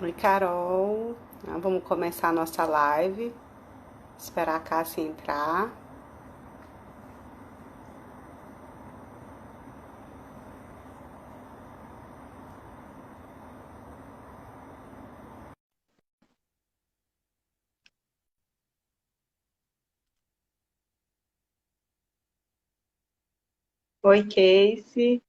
Oi, Carol. Vamos começar a nossa live. Esperar a Cássia entrar. Oi, Casey.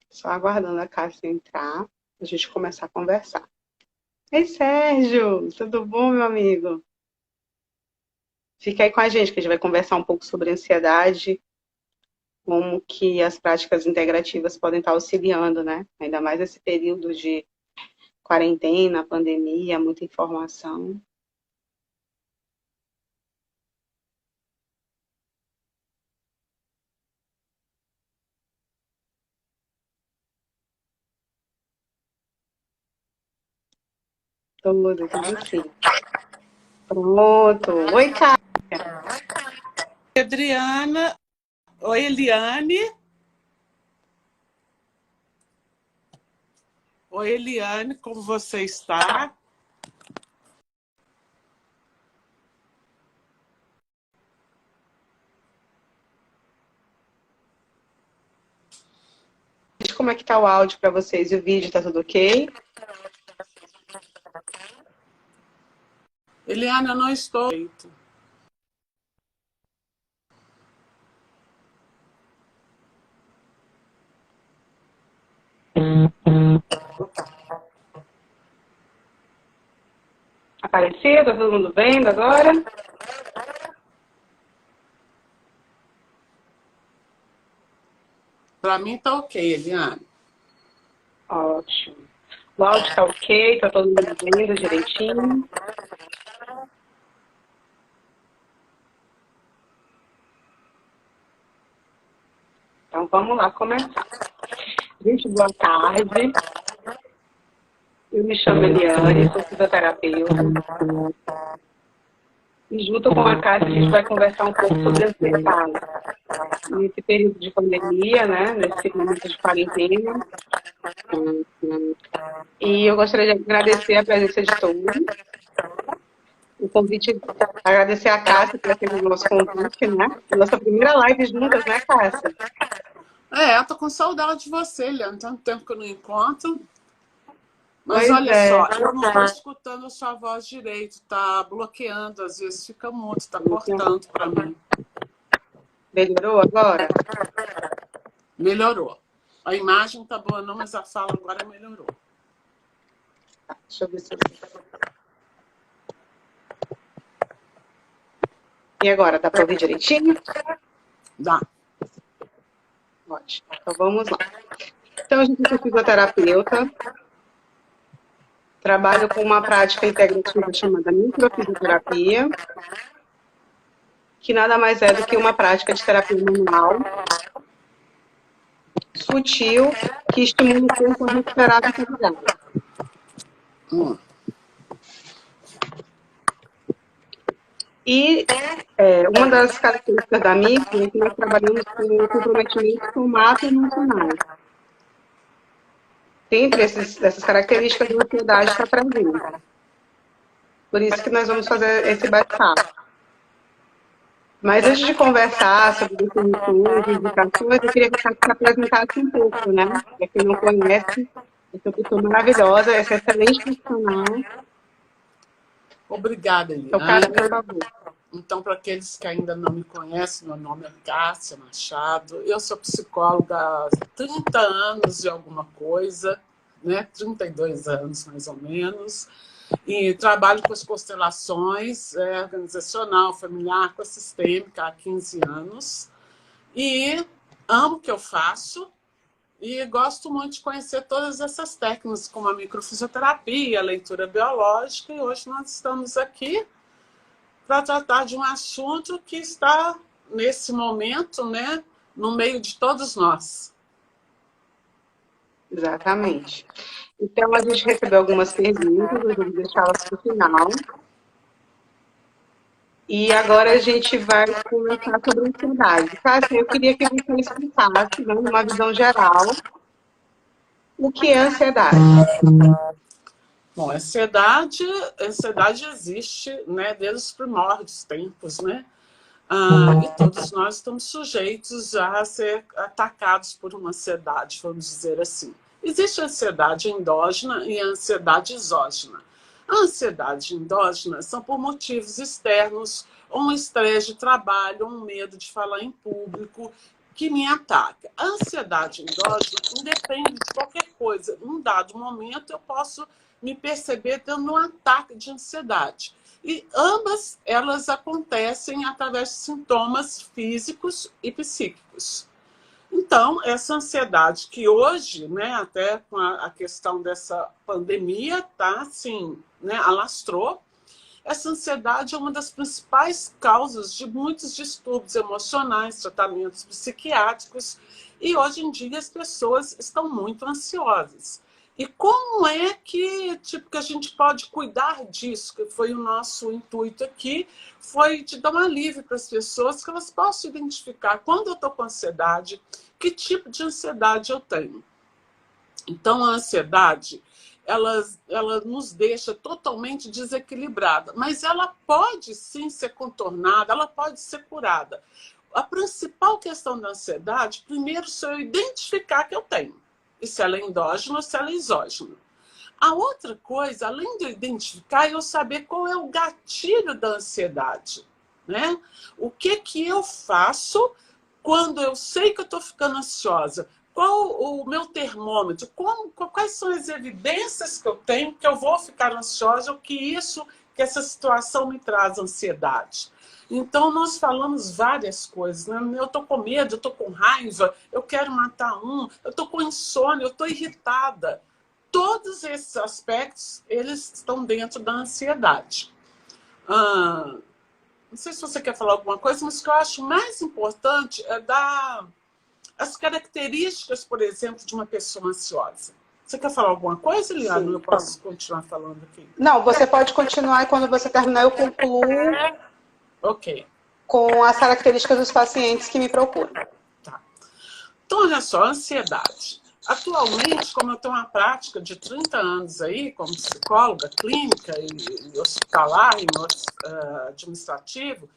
Só aguardando a Cássia entrar. A gente começar a conversar. Ei, Sérgio. Tudo bom, meu amigo? Fica aí com a gente que a gente vai conversar um pouco sobre ansiedade, como que as práticas integrativas podem estar auxiliando, né? Ainda mais nesse período de quarentena, pandemia, muita informação. Tudo sim. Pronto. Oi, Cássia. Adriana, oi Eliane. Oi Eliane, como você está? Como é que tá o áudio para vocês e o vídeo, tá tudo ok? Eliane, eu não estou. Apareceu? Tá todo mundo vendo agora? Para mim tá ok, Eliane. Ótimo. O áudio tá ok, tá todo mundo vendo direitinho. Então vamos lá começar. Gente, boa tarde. Eu me chamo Eliane, sou fisioterapeuta. E junto com a Cássia a gente vai conversar um pouco sobre ansiedade. Nesse período de pandemia, né? Nesse momento de quarentena. E eu gostaria de agradecer a presença de todos. O convite, agradecer a Cássia por ter o nosso convite, né? Nossa primeira live juntas, né, Cássia? Eu tô com saudade de você, Eliane. Tanto tempo que eu não encontro. Mas Pois olha é. só, eu não estou escutando a sua voz direito, tá bloqueando, às vezes fica mudo, tá cortando para mim. Melhorou agora? Melhorou. A imagem tá boa não, mas a fala agora melhorou. Tá, deixa eu ver se... E agora, dá para ouvir direitinho? Dá. Ótimo. Então vamos lá. Então, a gente é fisioterapeuta, trabalho com uma prática integrativa chamada microfisioterapia, que nada mais é do que uma prática de terapia manual, sutil, que estimula o corpo a recuperar a vitalidade. E uma das características da micro é que nós trabalhamos com comprometimento somato-emocional. Sempre essas características da ansiedade está presente. Por isso que nós vamos fazer esse bate-papo. Mas antes de conversar sobre definições, indicações, eu queria que você se apresentasse um pouco, né? Para quem não conhece, essa pessoa maravilhosa, essa excelente profissional. Obrigada, Então, Cássia, por Eliane. favor. Então, para aqueles que ainda não me conhecem, meu nome é Cássia Machado. Eu sou psicóloga há 30 anos e alguma coisa, né? 32 anos, mais ou menos. E trabalho com as constelações organizacional, familiar, ecossistêmica há 15 anos. E amo o que eu faço e gosto muito de conhecer todas essas técnicas, como a microfisioterapia, a leitura biológica. E hoje nós estamos aqui para tratar de um assunto que está, nesse momento, né, no meio de todos nós. Exatamente. Então, a gente recebeu algumas perguntas, eu vou deixá-las para o final. E agora a gente vai conversar sobre ansiedade. Cássia, eu queria que você explicasse, né, numa visão geral, o que é ansiedade. Bom, ansiedade existe, né, desde os primórdios tempos, né? E todos nós estamos sujeitos a ser atacados por uma ansiedade, vamos dizer assim. Existe a ansiedade endógena e a ansiedade exógena. A ansiedade endógena são por motivos externos, um estresse de trabalho, um medo de falar em público, que me ataca. A ansiedade endógena independe de qualquer coisa. Num dado momento, eu posso me perceber tendo um ataque de ansiedade. E ambas elas acontecem através de sintomas físicos e psíquicos. Então, essa ansiedade que hoje, né, até com a questão dessa pandemia, tá assim, né, alastrou, essa ansiedade é uma das principais causas de muitos distúrbios emocionais, tratamentos psiquiátricos, e hoje em dia as pessoas estão muito ansiosas. E como é que, que a gente pode cuidar disso? Que foi o nosso intuito aqui, foi de dar um alívio para as pessoas, que elas possam identificar quando eu estou com ansiedade, que tipo de ansiedade eu tenho. Então, a ansiedade, ela nos deixa totalmente desequilibrada, mas ela pode sim ser contornada, ela pode ser curada. A principal questão da ansiedade, primeiro, se eu identificar que eu tenho. E se ela é endógena ou se ela é exógena. A outra coisa, além de eu identificar, é eu saber qual é o gatilho da ansiedade. Né? O que eu faço quando eu sei que eu estou ficando ansiosa? Qual o meu termômetro? Quais são as evidências que eu tenho que eu vou ficar ansiosa ou que essa situação me traz ansiedade? Então, nós falamos várias coisas. Né? Eu estou com medo, eu estou com raiva, eu quero matar eu estou com insônia, eu estou irritada. Todos esses aspectos, eles estão dentro da ansiedade. Não sei se você quer falar alguma coisa, mas o que eu acho mais importante é dar as características, por exemplo, de uma pessoa ansiosa. Você quer falar alguma coisa, Eliana? Eu posso continuar falando aqui? Não, você pode continuar e quando você terminar eu concluo. Ok. Com as características dos pacientes que me procuram. Tá. Então, olha só, ansiedade. Atualmente, como eu tenho uma prática de 30 anos aí, como psicóloga clínica e hospitalar e administrativo,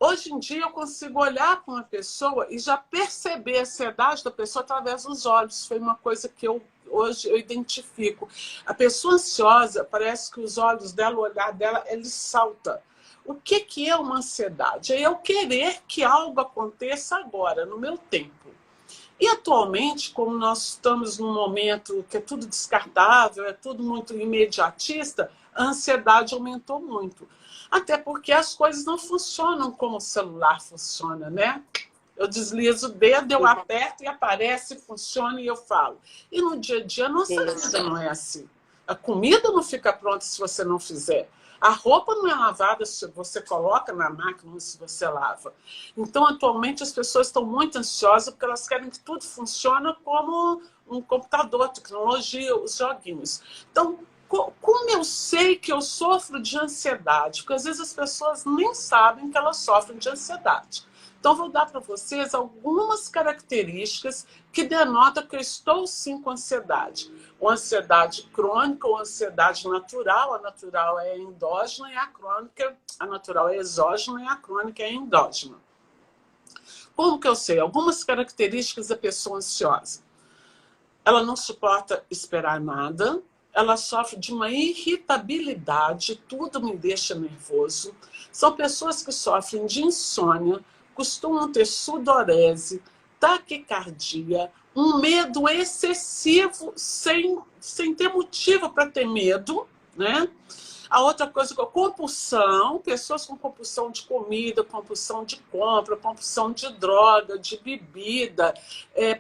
hoje em dia eu consigo olhar para uma pessoa e já perceber a ansiedade da pessoa através dos olhos. Foi uma coisa que hoje eu identifico. A pessoa ansiosa, parece que os olhos dela, o olhar dela, ele salta. O que é uma ansiedade? É eu querer que algo aconteça agora, no meu tempo. E atualmente, como nós estamos num momento que é tudo descartável, é tudo muito imediatista, a ansiedade aumentou muito. Até porque as coisas não funcionam como o celular funciona, né? Eu deslizo o dedo, eu aperto e aparece, funciona e eu falo. E no dia a dia, nossa vida não é assim. A comida não fica pronta se você não fizer. A roupa não é lavada se você coloca na máquina ou se você lava. Então, atualmente, as pessoas estão muito ansiosas porque elas querem que tudo funcione como um computador, a tecnologia, os joguinhos. Então, como eu sei que eu sofro de ansiedade? Porque às vezes as pessoas nem sabem que elas sofrem de ansiedade. Então, vou dar para vocês algumas características que denotam que eu estou sim com ansiedade. Ou ansiedade crônica ou ansiedade natural. A natural é endógena e a crônica, a natural é exógena e a crônica é endógena. Como que eu sei? Algumas características da pessoa ansiosa. Ela não suporta esperar nada. Ela sofre de uma irritabilidade, tudo me deixa nervoso. São pessoas que sofrem de insônia, costumam ter sudorese, taquicardia, um medo excessivo sem ter motivo para ter medo, né? A outra coisa, compulsão, pessoas com compulsão de comida, compulsão de compra, compulsão de droga, de bebida,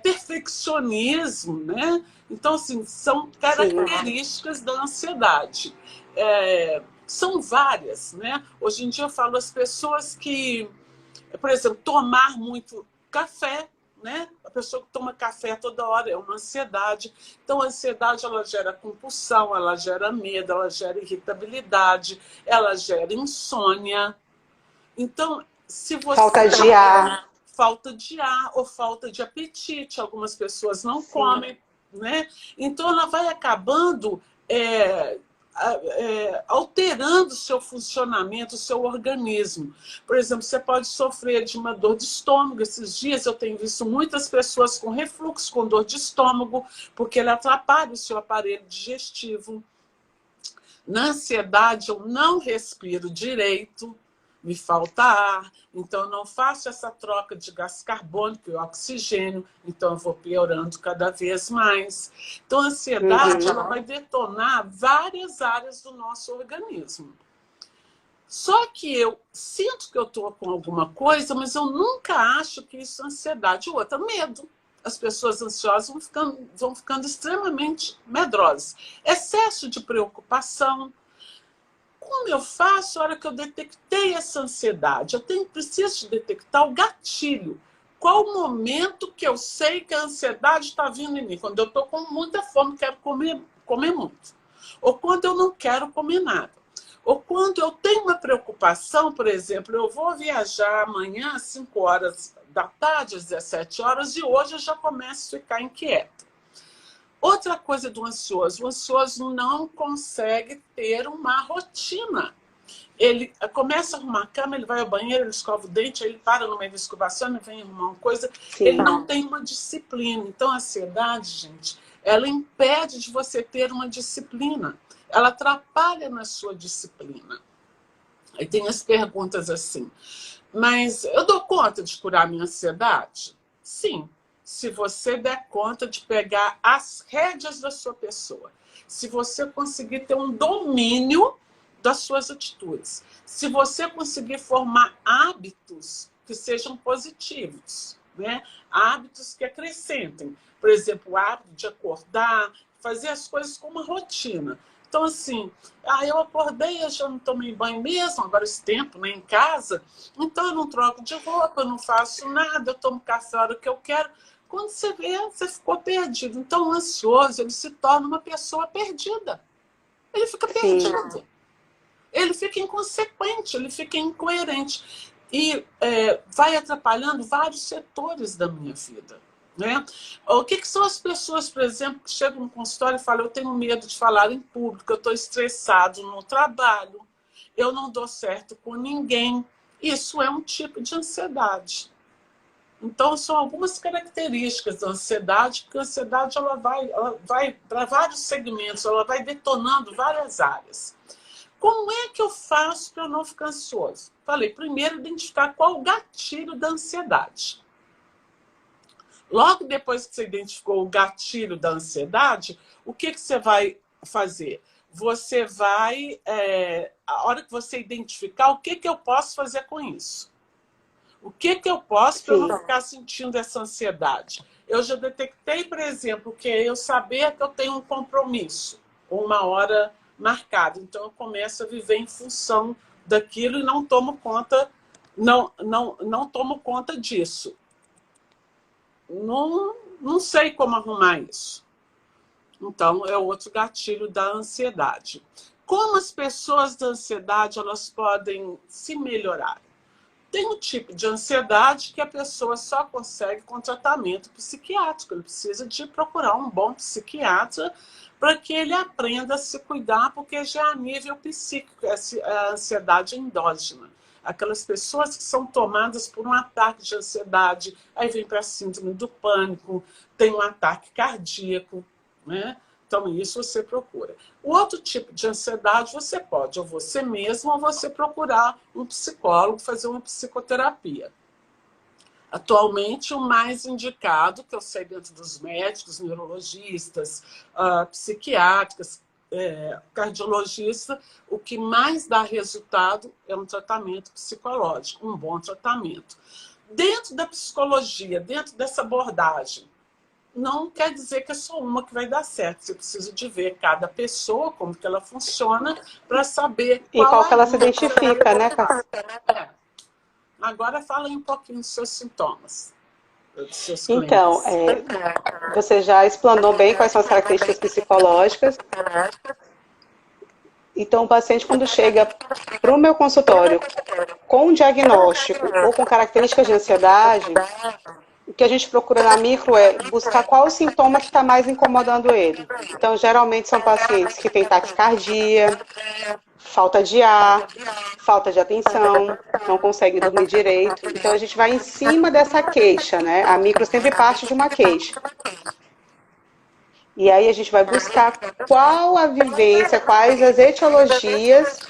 perfeccionismo, né? Então, assim, são características da ansiedade. São várias, né? Hoje em dia eu falo as pessoas que, por exemplo, tomar muito café, né? A pessoa que toma café toda hora é uma ansiedade. Então, a ansiedade ela gera compulsão, ela gera medo, ela gera irritabilidade, ela gera insônia. Então, se você... Falta de ar. Falta de ar ou falta de apetite. Algumas pessoas não comem, né? Então, ela vai acabando alterando o seu funcionamento, o seu organismo. Por exemplo, você pode sofrer de uma dor de estômago. Esses dias eu tenho visto muitas pessoas com refluxo, com dor de estômago, porque ele atrapalha o seu aparelho digestivo. Na ansiedade, eu não respiro direito, me falta ar, então eu não faço essa troca de gás carbônico e oxigênio, então eu vou piorando cada vez mais. Então a ansiedade ela vai detonar várias áreas do nosso organismo. Só que eu sinto que eu estou com alguma coisa, mas eu nunca acho que isso é ansiedade. Outra, medo. As pessoas ansiosas vão ficando extremamente medrosas. Excesso de preocupação. Como eu faço na hora que eu detectei essa ansiedade? Preciso detectar o gatilho. Qual o momento que eu sei que a ansiedade está vindo em mim? Quando eu estou com muita fome, quero comer muito. Ou quando eu não quero comer nada. Ou quando eu tenho uma preocupação, por exemplo, eu vou viajar amanhã às 5 horas da tarde, às 17 horas, e hoje eu já começo a ficar inquieta. Outra coisa do ansioso, o ansioso não consegue ter uma rotina. Ele começa a arrumar a cama, ele vai ao banheiro, ele escova o dente, aí ele para no meio da escovação, ele vem arrumar uma coisa. Ele não tem uma disciplina. Então, a ansiedade, gente, ela impede de você ter uma disciplina. Ela atrapalha na sua disciplina. Aí tem as perguntas assim, mas eu dou conta de curar minha ansiedade? Sim. Se você der conta de pegar as rédeas da sua pessoa, se você conseguir ter um domínio das suas atitudes, se você conseguir formar hábitos que sejam positivos, né? Hábitos que acrescentem. Por exemplo, o hábito de acordar, fazer as coisas com uma rotina. Então, assim, eu acordei, eu já não tomei banho mesmo, agora esse tempo, né, em casa, então eu não troco de roupa, eu não faço nada, eu tomo café a hora que eu quero. Quando você vê, você ficou perdido. Então, o ansioso, ele se torna uma pessoa perdida. Ele fica perdido. Ele fica inconsequente, ele fica incoerente. E vai atrapalhando vários setores da minha vida. Né? O que são as pessoas, por exemplo, que chegam no consultório e falam: eu tenho medo de falar em público, eu estou estressado no trabalho, eu não dou certo com ninguém. Isso é um tipo de ansiedade. Então, são algumas características da ansiedade, porque a ansiedade ela vai para vários segmentos, ela vai detonando várias áreas. Como é que eu faço para não ficar ansioso? Falei, primeiro, identificar qual o gatilho da ansiedade. Logo depois que você identificou o gatilho da ansiedade, o que você vai fazer? Você vai, a hora que você identificar, o que eu posso fazer com isso? O que eu posso para eu não ficar sentindo essa ansiedade? Eu já detectei, por exemplo, que eu saber que eu tenho um compromisso, uma hora marcada. Então, eu começo a viver em função daquilo e não tomo conta, não tomo conta disso. Não sei como arrumar isso. Então, é outro gatilho da ansiedade. Como as pessoas da ansiedade elas podem se melhorar? Tem um tipo de ansiedade que a pessoa só consegue com tratamento psiquiátrico. Ele precisa de procurar um bom psiquiatra para que ele aprenda a se cuidar, porque já é a nível psíquico, a ansiedade endógena. Aquelas pessoas que são tomadas por um ataque de ansiedade, aí vem para a síndrome do pânico, tem um ataque cardíaco, né? Então, isso você procura. O outro tipo de ansiedade, você pode, ou você mesmo, ou você procurar um psicólogo, fazer uma psicoterapia. Atualmente, o mais indicado, que eu sei dentro dos médicos, neurologistas, psiquiátricas, cardiologista, o que mais dá resultado é um tratamento psicológico, um bom tratamento. Dentro da psicologia, dentro dessa abordagem, não quer dizer que é só uma que vai dar certo. Você precisa de ver cada pessoa, como que ela funciona, para saber E qual a que ela se linha que você vai identifica, né, colocar. Cássia? Agora fala aí um pouquinho dos seus sintomas, dos seus Então, clientes. você já explanou bem quais são as características psicológicas. Então, o paciente, quando chega para o meu consultório com um diagnóstico ou com características de ansiedade, o que a gente procura na micro é buscar qual o sintoma que está mais incomodando ele. Então, geralmente são pacientes que têm taquicardia, falta de ar, falta de atenção, não conseguem dormir direito. Então, a gente vai em cima dessa queixa, né? A micro sempre parte de uma queixa. E aí a gente vai buscar qual a vivência, quais as etiologias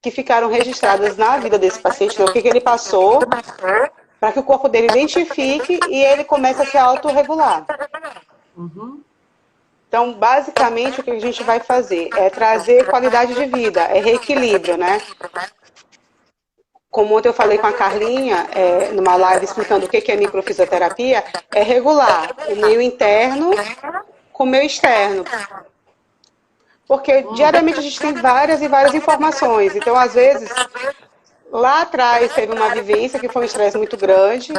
que ficaram registradas na vida desse paciente, né? O que ele passou, para que o corpo dele identifique e ele comece a se autorregular. Então, basicamente, o que a gente vai fazer é trazer qualidade de vida, é reequilíbrio, né? Como ontem eu falei com a Carlinha, numa live explicando o que é microfisioterapia, é regular o meio interno com o meio externo. Porque diariamente a gente tem várias e várias informações. Então, às vezes, lá atrás teve uma vivência que foi um estresse muito grande,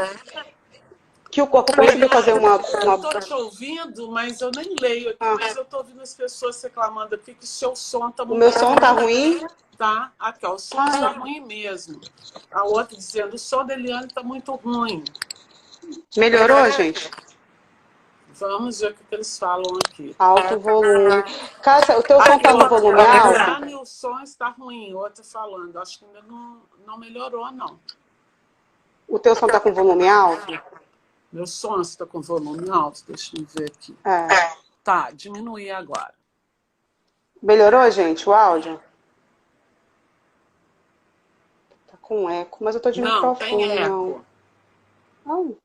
que o corpo conseguiu fazer uma... Eu estou te ouvindo, mas eu nem leio aqui, mas eu estou ouvindo as pessoas reclamando aqui que o seu som está muito... O meu som está ruim? Tá, aqui, ó, o som está ruim mesmo. A outra dizendo, o som da Eliane está muito ruim. Melhorou, gente? Vamos ver o que eles falam aqui. Alto volume. Cássia, o teu som está no volume alto? O som está ruim, outra falando. Acho que ainda não melhorou, não. O teu som está com volume alto? Meu som está com volume alto? Deixa eu ver aqui. Tá, diminuir agora. Melhorou, gente, o áudio? Tá com eco, mas eu tô de microfone, tem eco. Não.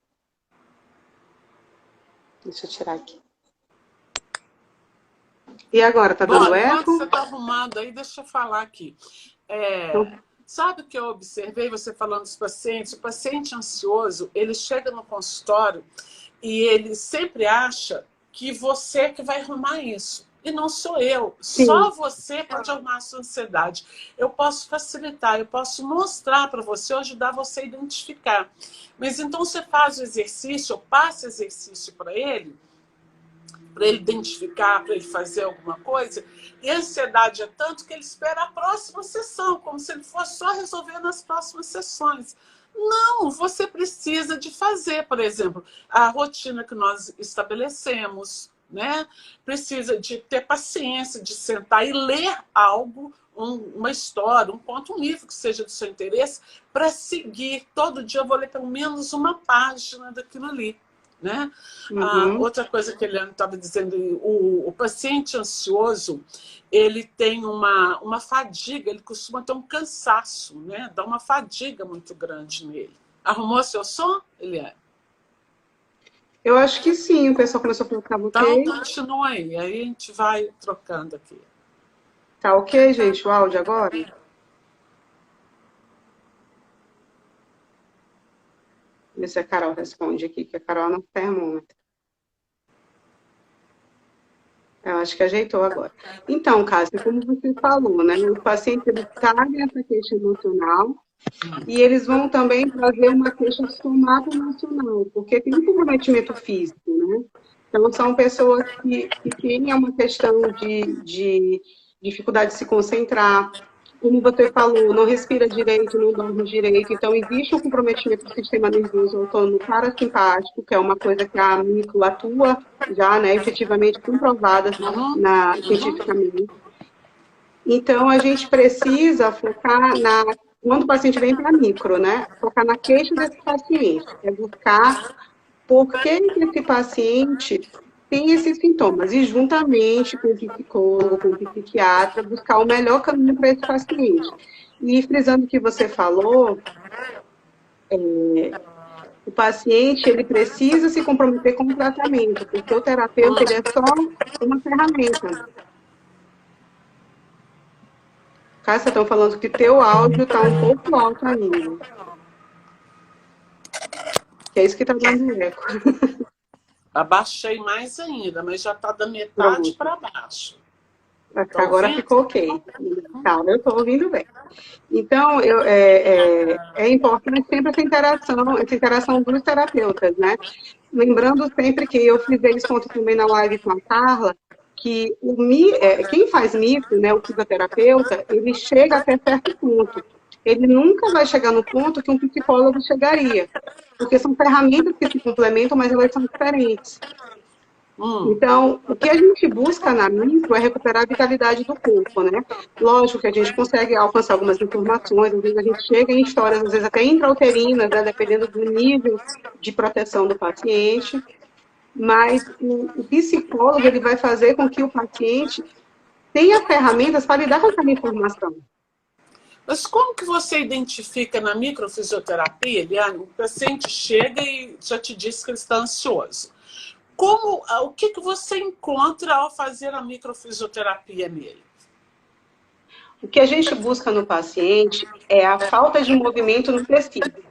Deixa eu tirar aqui. E agora, tá dando eco? Enquanto você tá arrumando aí, deixa eu falar aqui. Sabe o que eu observei, você falando dos pacientes? O paciente ansioso, ele chega no consultório e ele sempre acha que você que vai arrumar isso. E não sou eu. Sim. Só você pode arrumar a sua ansiedade. Eu posso facilitar, eu posso mostrar para você, ajudar você a identificar. Mas então você faz o exercício, ou passa exercício para ele identificar, para ele fazer alguma coisa, e a ansiedade é tanto que ele espera a próxima sessão, como se ele fosse só resolver nas próximas sessões. Não, você precisa de fazer, por exemplo, a rotina que nós estabelecemos, né? Precisa de ter paciência, de sentar e ler algo, uma história, um conto, um livro que seja do seu interesse, para seguir. Todo dia eu vou ler pelo menos uma página daquilo ali. Né? Outra coisa que a Eliane estava dizendo, o paciente ansioso, ele tem uma fadiga, ele costuma ter um cansaço, né? Dá uma fadiga muito grande nele. Arrumou seu som, Eliane? Eu acho que sim, o pessoal começou a colocar ok. Então continua aí a gente vai trocando aqui. Tá ok, gente, o áudio agora? Ver se a Carol responde aqui, que a Carol não tem termômetro. Eu acho que ajeitou agora. Então, Cássia, como você falou, né? Os pacientes eles trazem essa queixa emocional e eles vão também trazer uma queixa somatoemocional, porque tem um comprometimento físico, né? Então, são pessoas que têm uma questão de dificuldade de se concentrar. Como você falou, não respira direito, não dorme direito. Então, existe um comprometimento do sistema nervoso autônomo parasimpático, que é uma coisa que a micro atua já, né, efetivamente comprovada cientificamente. Então, a gente precisa focar quando o paciente vem para a micro, né, focar na queixa desse paciente, é buscar por que esse paciente tem esses sintomas, e juntamente com o psicólogo, com o psiquiatra, buscar o melhor caminho para esse paciente. E frisando o que você falou, o paciente ele precisa se comprometer com o tratamento, porque o terapeuta ele é só uma ferramenta. Cássia, estão falando que teu áudio está um pouco alto ainda. Que é isso que está dando eco. Abaixei mais ainda, mas já está da metade para baixo. Agora ficou ok. Tá, eu estou ouvindo bem. Então, é importante sempre essa interação dos terapeutas, né? Lembrando sempre que eu fiz esse ponto também na live com a Carla, que quem faz micro, né, o fisioterapeuta, ele chega até certo ponto. Ele nunca vai chegar no ponto que um psicólogo chegaria, porque são ferramentas que se complementam, mas elas são diferentes. Então, o que a gente busca na micro é recuperar a vitalidade do corpo, né? Lógico que a gente consegue alcançar algumas informações, às vezes a gente chega em histórias, às vezes até intrauterinas, né, dependendo do nível de proteção do paciente, mas o psicólogo ele vai fazer com que o paciente tenha ferramentas para lidar com aquela informação. Mas como que você identifica na microfisioterapia, Eliane, o paciente chega e já te disse que ele está ansioso? O que você encontra ao fazer a microfisioterapia nele? O que a gente busca no paciente é a falta de movimento no tecido.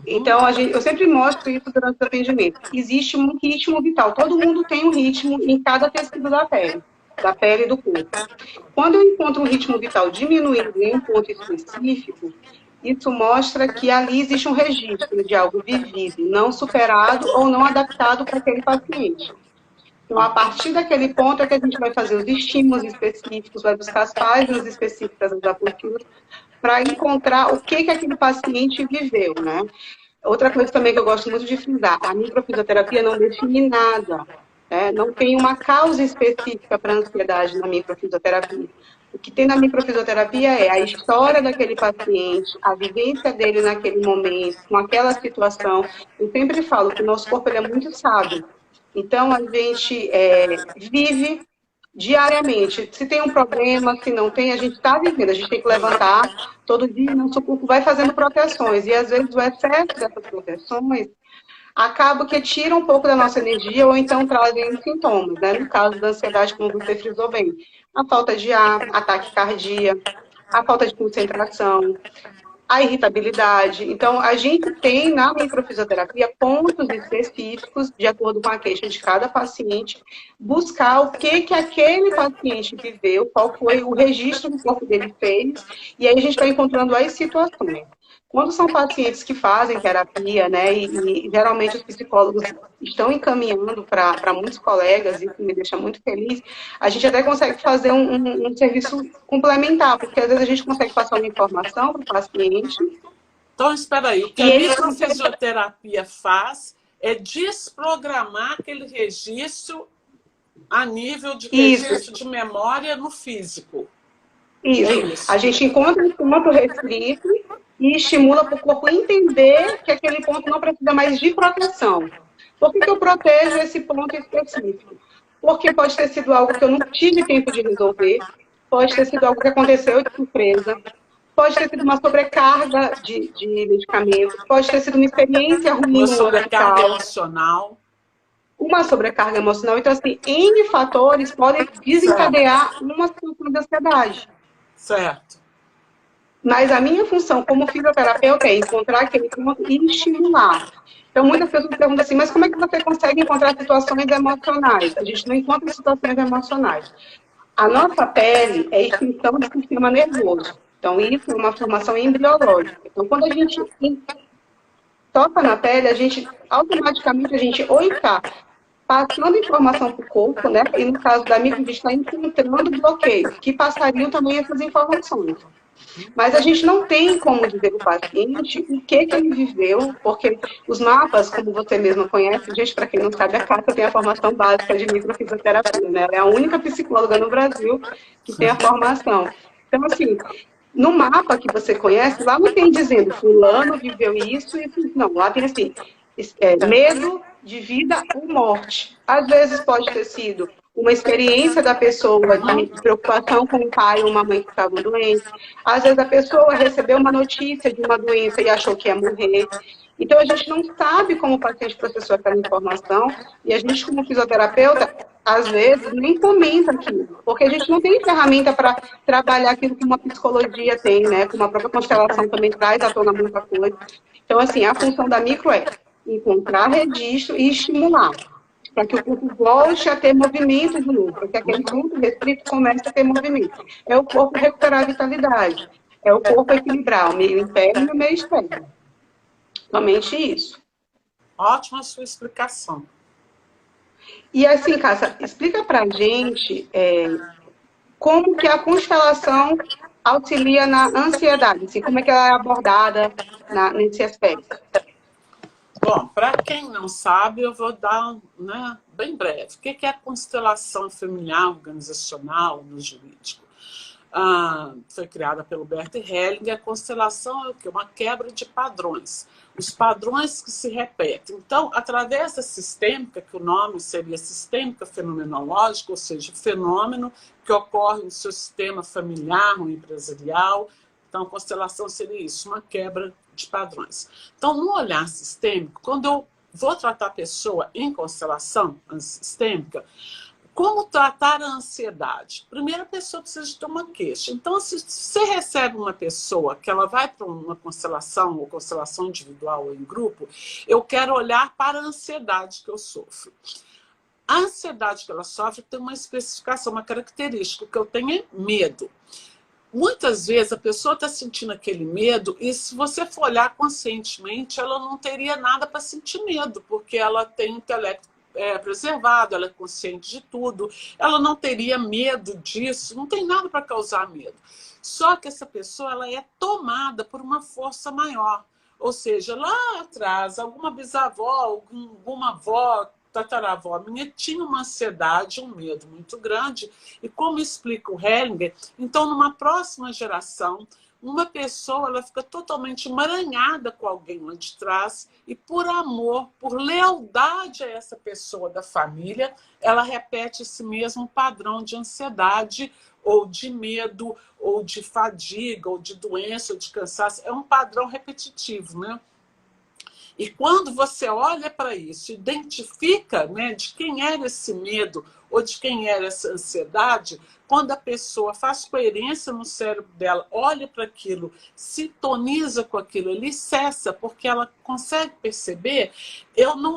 Então, eu sempre mostro isso durante o atendimento. Existe um ritmo vital. Todo mundo tem um ritmo em cada tecido da pele e do corpo. Quando eu encontro um ritmo vital diminuindo em um ponto específico, isso mostra que ali existe um registro de algo vivido, não superado ou não adaptado para aquele paciente. Então, a partir daquele ponto é que a gente vai fazer os estímulos específicos, vai buscar as páginas específicas das apostilas para encontrar o que aquele paciente viveu, né? Outra coisa também que eu gosto muito de frisar, a microfisioterapia não define nada, né? Não tem uma causa específica para a ansiedade na microfisioterapia. O que tem na microfisioterapia é a história daquele paciente, a vivência dele naquele momento, com aquela situação. Eu sempre falo que o nosso corpo ele é muito sábio. Então, a gente vive diariamente. Se tem um problema, se não tem, a gente está vivendo. A gente tem que levantar todo dia, nosso corpo vai fazendo proteções. E, às vezes, o excesso dessas proteções acaba que tira um pouco da nossa energia ou então trazem sintomas, né? No caso da ansiedade, como você frisou bem. A falta de ar, ataque cardíaco, a falta de concentração, a irritabilidade. Então, a gente tem na microfisioterapia pontos específicos, de acordo com a queixa de cada paciente, buscar o que aquele paciente viveu, qual foi o registro que o corpo dele fez, e aí a gente vai encontrando as situações. Quando são pacientes que fazem terapia, né, e geralmente os psicólogos estão encaminhando para muitos colegas, isso me deixa muito feliz, a gente até consegue fazer um serviço complementar, porque às vezes a gente consegue passar uma informação para o paciente. Então, espera aí, o que a microfisioterapia faz é desprogramar aquele registro a nível de registro de memória no físico. Isso. A gente encontra um ponto restrito e estimula para o corpo entender que aquele ponto não precisa mais de proteção. Por que eu protejo esse ponto específico? Porque pode ter sido algo que eu não tive tempo de resolver, pode ter sido algo que aconteceu de surpresa, pode ter sido uma sobrecarga de medicamentos, pode ter sido uma experiência ruim. Uma sobrecarga emocional. Uma sobrecarga emocional. Então, assim, N fatores podem desencadear uma situação de ansiedade. Certo. Mas a minha função como fisioterapeuta é encontrar aquele ponto e estimular. Então, muitas pessoas perguntam assim, mas como é que você consegue encontrar situações emocionais? A gente não encontra situações emocionais. A nossa pele é extinção do sistema nervoso. Então, isso é uma formação embriológica. Então, quando a gente toca na pele, automaticamente a gente está passando informação para o corpo, né? E no caso da micro, a gente está encontrando bloqueios, que passariam também essas informações. Mas a gente não tem como dizer para o paciente o que ele viveu, porque os mapas, como você mesma conhece, gente, para quem não sabe, a Cássia tem a formação básica de microfisioterapia, né? Ela é a única psicóloga no Brasil que tem a formação. Então, assim, no mapa que você conhece, lá não tem dizendo fulano viveu isso, não. Lá tem assim, medo de vida ou morte. Às vezes pode ter sido uma experiência da pessoa de preocupação com um pai ou uma mãe que estavam doentes. Às vezes a pessoa recebeu uma notícia de uma doença e achou que ia morrer. Então, a gente não sabe como o paciente processou aquela informação e a gente, como fisioterapeuta, às vezes, nem comenta aquilo, porque a gente não tem ferramenta para trabalhar aquilo que uma psicologia tem, né? Como a própria constelação também traz à tona muita coisa. Então, assim, a função da micro é encontrar registro e estimular, para que o corpo volte a ter movimento de novo, para que aquele ponto restrito comece a ter movimento. É o corpo recuperar a vitalidade, é o corpo equilibrar o meio interno e o meio externo. Somente isso. Ótima sua explicação. E assim, Cássia, explica para a gente como que a constelação auxilia na ansiedade, assim, como é que ela é abordada nesse aspecto. Bom, para quem não sabe, eu vou dar, né, bem breve. O que é a constelação familiar organizacional no jurídico? Foi criada pelo Bert Hellinger. A constelação é o quê? Uma quebra de padrões. Os padrões que se repetem. Então, através da sistêmica, que o nome seria sistêmica fenomenológica, ou seja, o fenômeno que ocorre no seu sistema familiar ou empresarial. Então, a constelação seria isso, uma quebra de padrões. Então, no olhar sistêmico, quando eu vou tratar a pessoa em constelação sistêmica, como tratar a ansiedade? Primeiro, a pessoa precisa ter uma queixa. Então, se você recebe uma pessoa que ela vai para uma constelação, ou constelação individual ou em grupo, eu quero olhar para a ansiedade que eu sofro. A ansiedade que ela sofre tem uma especificação, uma característica, que eu tenho é medo. Muitas vezes a pessoa está sentindo aquele medo e se você for olhar conscientemente, ela não teria nada para sentir medo, porque ela tem intelecto preservado, ela é consciente de tudo, ela não teria medo disso, não tem nada para causar medo. Só que essa pessoa ela é tomada por uma força maior. Ou seja, lá atrás, alguma bisavó, alguma avó, tataravó minha tinha uma ansiedade, um medo muito grande, e como explica o Hellinger, então numa próxima geração, uma pessoa ela fica totalmente emaranhada com alguém lá de trás e por amor, por lealdade a essa pessoa da família, ela repete esse mesmo padrão de ansiedade ou de medo, ou de fadiga, ou de doença, ou de cansaço. É um padrão repetitivo, né? E quando você olha para isso, identifica, né, de quem era esse medo ou de quem era essa ansiedade, quando a pessoa faz coerência no cérebro dela, olha para aquilo, sintoniza com aquilo, ele cessa, porque ela consegue perceber,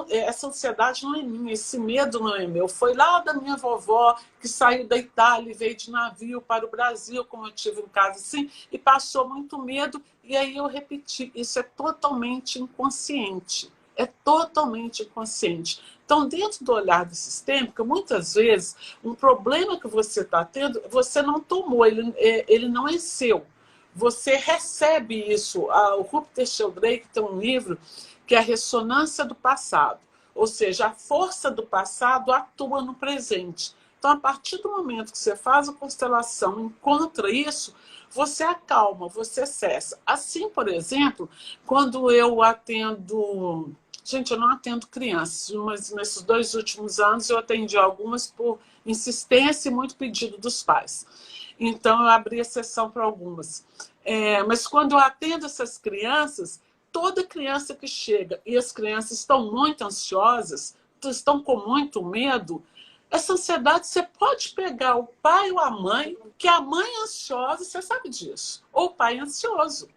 essa ansiedade não é minha, esse medo não é meu. Foi lá da minha vovó, que saiu da Itália e veio de navio para o Brasil, como eu tive em casa assim, e passou muito medo, e aí eu repeti, isso é totalmente inconsciente. É totalmente inconsciente. Então, dentro do olhar do sistêmico, muitas vezes, um problema que você está tendo, você não tomou, ele não é seu. Você recebe isso. O Rupert Sheldrake tem um livro que é a ressonância do passado. Ou seja, a força do passado atua no presente. Então, a partir do momento que você faz a constelação, encontra isso, você acalma, você cessa. Assim, por exemplo, quando eu atendo... Gente, eu não atendo crianças, mas nesses 2 últimos anos eu atendi algumas por insistência e muito pedido dos pais. Então, eu abri a sessão para algumas. Mas quando eu atendo essas crianças, toda criança que chega e as crianças estão muito ansiosas, estão com muito medo, essa ansiedade, você pode pegar o pai ou a mãe, que a mãe é ansiosa, você sabe disso, ou o pai é ansioso.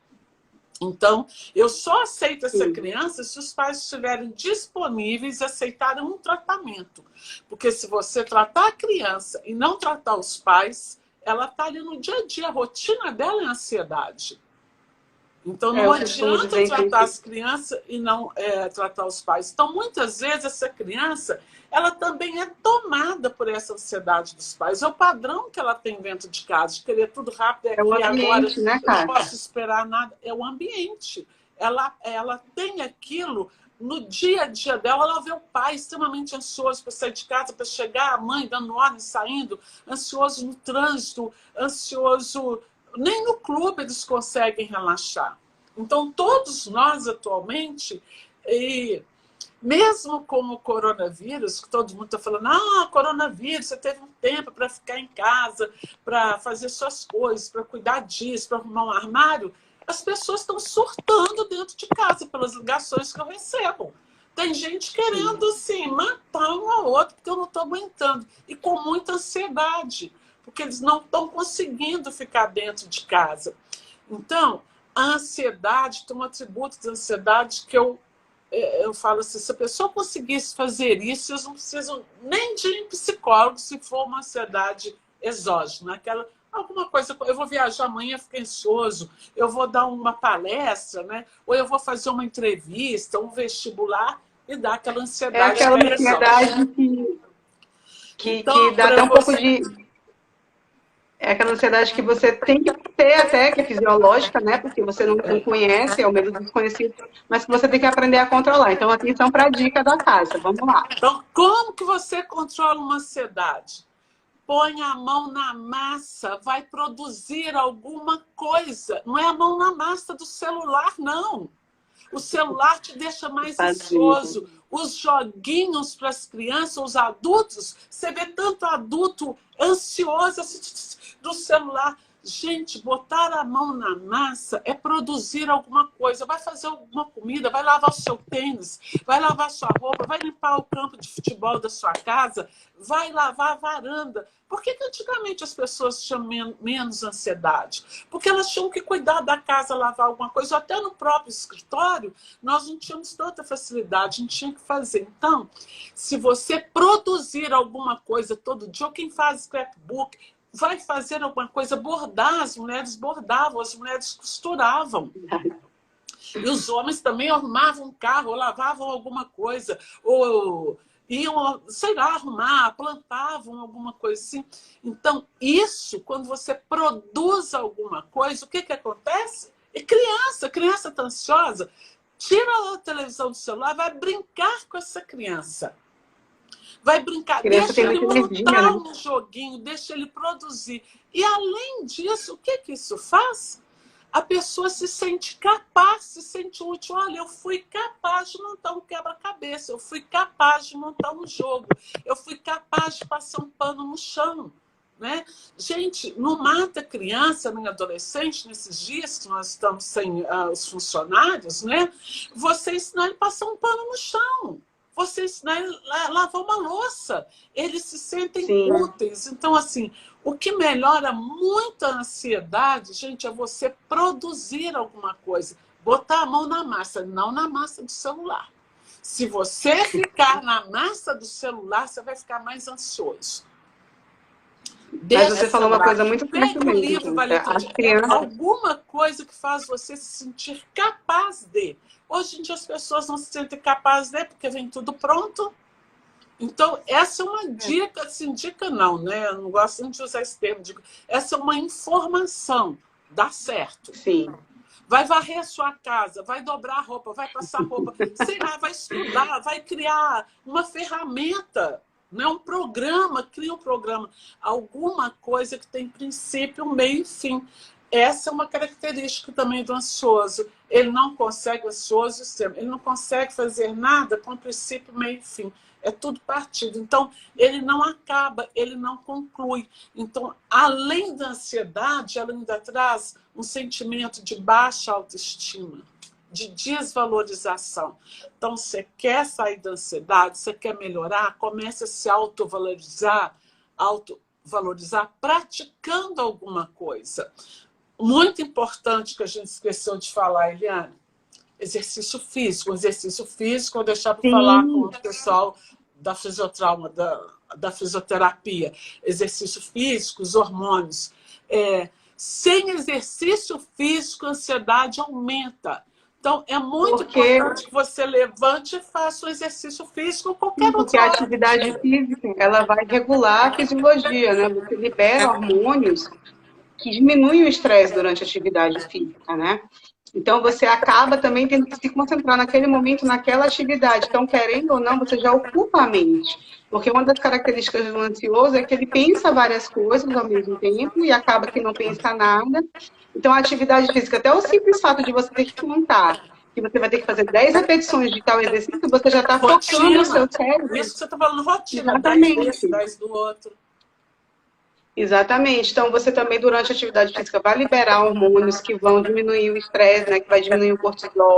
Então, eu só aceito essa criança se os pais estiverem disponíveis e aceitarem um tratamento. Porque se você tratar a criança e não tratar os pais, ela está ali no dia a dia, a rotina dela é ansiedade. Então, não adianta tratar as crianças e não tratar os pais. Então, muitas vezes, essa criança, ela também é tomada por essa ansiedade dos pais. É o padrão que ela tem dentro de casa, de querer tudo rápido, aqui agora, né, eu não posso esperar nada. É o ambiente. Ela tem aquilo no dia a dia dela, ela vê o pai extremamente ansioso para sair de casa, para chegar, a mãe dando ordem, saindo, ansioso no trânsito, ansioso... Nem no clube eles conseguem relaxar. Então, todos nós atualmente, e mesmo com o coronavírus, que todo mundo está falando, coronavírus, você teve um tempo para ficar em casa, para fazer suas coisas, para cuidar disso, para arrumar um armário, as pessoas estão surtando dentro de casa pelas ligações que eu recebo. Tem gente querendo, assim, matar um ao outro, porque eu não estou aguentando. E com muita ansiedade, porque eles não estão conseguindo ficar dentro de casa. Então, a ansiedade tem um atributo de ansiedade que eu falo assim, se a pessoa conseguisse fazer isso, eles não precisam nem de ir em psicólogo se for uma ansiedade exógena. Aquela, alguma coisa, eu vou viajar amanhã, fico ansioso, eu vou dar uma palestra, né? Ou eu vou fazer uma entrevista, um vestibular, e dá aquela É ansiedade aquela que é exógena. ansiedade que Então, dá até para um pouco você... de. É aquela ansiedade que você tem que ter até, que é fisiológica, né? Porque você não conhece, é o medo do desconhecido, mas que você tem que aprender a controlar. Então, atenção para a dica da casa. Vamos lá. Então, como que você controla uma ansiedade? Põe a mão na massa, vai produzir alguma coisa. Não é a mão na massa do celular, não. O celular te deixa mais Fazer. ansioso. Os joguinhos para as crianças, os adultos, você vê tanto adulto ansioso do celular. Gente, botar a mão na massa é produzir alguma coisa. Vai fazer alguma comida, vai lavar o seu tênis, vai lavar sua roupa, vai limpar o campo de futebol da sua casa, vai lavar a varanda. Por que antigamente as pessoas tinham menos ansiedade? Porque elas tinham que cuidar da casa, lavar alguma coisa. Até no próprio escritório, nós não tínhamos tanta facilidade, a gente tinha que fazer. Então, se você produzir alguma coisa todo dia, ou quem faz scrapbook, vai fazer alguma coisa, bordar, as mulheres bordavam, as mulheres costuravam. E os homens também arrumavam um carro, ou lavavam alguma coisa, ou iam, sei lá, arrumar, plantavam alguma coisa assim. Então, isso, quando você produz alguma coisa, o que acontece? E criança está ansiosa, tira a televisão do celular, vai brincar com essa criança. Vai brincar, deixa ele montar um joguinho, deixa ele produzir. E, além disso, o que isso faz? A pessoa se sente capaz, se sente útil. Olha, eu fui capaz de montar um quebra-cabeça, eu fui capaz de montar um jogo, eu fui capaz de passar um pano no chão. Né? Gente, não mata criança nem adolescente nesses dias que nós estamos sem os funcionários, né? Você ensinar ele a passar um pano no chão. Você ensinar ele a lavar uma louça. Eles se sentem úteis. Então, assim, o que melhora muito a ansiedade, gente, é você produzir alguma coisa. Botar a mão na massa, não na massa do celular. Se você ficar na massa do celular, você vai ficar mais ansioso. Mas você falou uma coisa muito Pega um livro, crianças... alguma coisa que faz você se sentir capaz de. Hoje em dia as pessoas não se sentem capazes de, porque vem tudo pronto. Então, essa é uma dica, assim, dica não, né? Eu não gosto de usar esse termo. Essa é uma informação, dá certo. Sim. Vai varrer a sua casa, vai dobrar a roupa, vai passar roupa, sei lá, vai estudar, vai criar uma ferramenta, né? Um programa, cria um programa. Alguma coisa que tem princípio, meio e fim. Essa é uma característica também do ansioso. Ele não consegue, ansioso, ele não consegue fazer nada com princípio, meio e fim. É tudo partido. Então, ele não acaba, ele não conclui. Então, além da ansiedade, ela ainda traz um sentimento de baixa autoestima, de desvalorização. Então, você quer sair da ansiedade, você quer melhorar, comece a se autovalorizar praticando alguma coisa. Muito importante que a gente esqueceu de falar, Eliane, exercício físico. Exercício físico, eu deixar para falar com o pessoal da fisiotrauma, da fisioterapia. Exercício físico, os hormônios. Sem exercício físico, a ansiedade aumenta. Então, é muito importante que você levante e faça um exercício físico ou qualquer outra. Porque a atividade física, ela vai regular a fisiologia, né? Você libera hormônios que diminuem o estresse durante a atividade física, né? Então, você acaba também tendo que se concentrar naquele momento, naquela atividade. Então, querendo ou não, você já ocupa a mente. Porque uma das características do ansioso é que ele pensa várias coisas ao mesmo tempo e acaba que não pensa nada. Então, a atividade física, até o simples fato de você ter que contar, que você vai ter que fazer 10 repetições de tal exercício, você já está focando o seu cérebro. Isso que você está falando, rotina. Exatamente. 10 desse, 10 do outro. Exatamente. Então, você também, durante a atividade física, vai liberar hormônios que vão diminuir o estresse, né? Que vai diminuir o cortisol,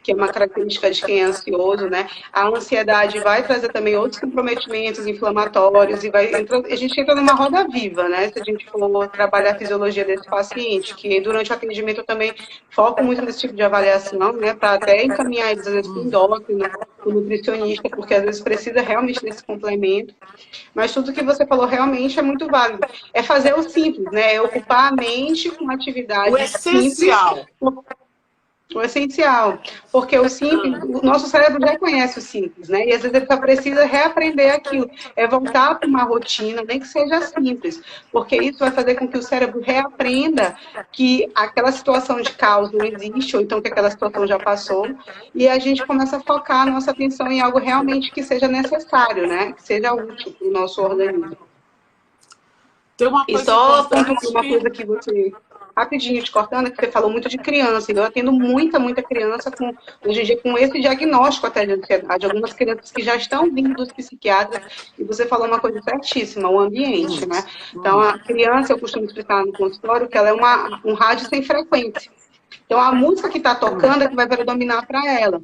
que é uma característica de quem é ansioso, né? A ansiedade vai trazer também outros comprometimentos inflamatórios e a gente entra numa roda viva, né? Se a gente for trabalhar a fisiologia desse paciente, que durante o atendimento eu também foco muito nesse tipo de avaliação, né? Para até encaminhar eles, às vezes, para o endócrino, para o nutricionista, porque às vezes precisa realmente desse complemento. Mas tudo que você falou realmente é muito válido. É fazer o simples, né? É ocupar a mente com O atividades simples, essencial. o essencial. Porque o simples, o nosso cérebro já conhece o simples, né? E às vezes ele só precisa reaprender aquilo. É voltar para uma rotina, nem que seja simples. Porque isso vai fazer com que o cérebro reaprenda que aquela situação de caos não existe, ou então que aquela situação já passou. E a gente começa a focar a nossa atenção em algo realmente que seja necessário, né? Que seja útil para o nosso organismo. Tem uma E coisa só pontuando importante uma que... coisa que você, rapidinho te cortando, que você falou muito de criança. Eu atendo muita criança hoje em dia com esse diagnóstico até de ansiedade. Algumas crianças que já estão vindo dos psiquiatras, e você falou uma coisa certíssima, o ambiente, né? Então, a criança, eu costumo explicar no consultório que ela é um rádio sem frequência. Então, a música que está tocando é que vai predominar para ela.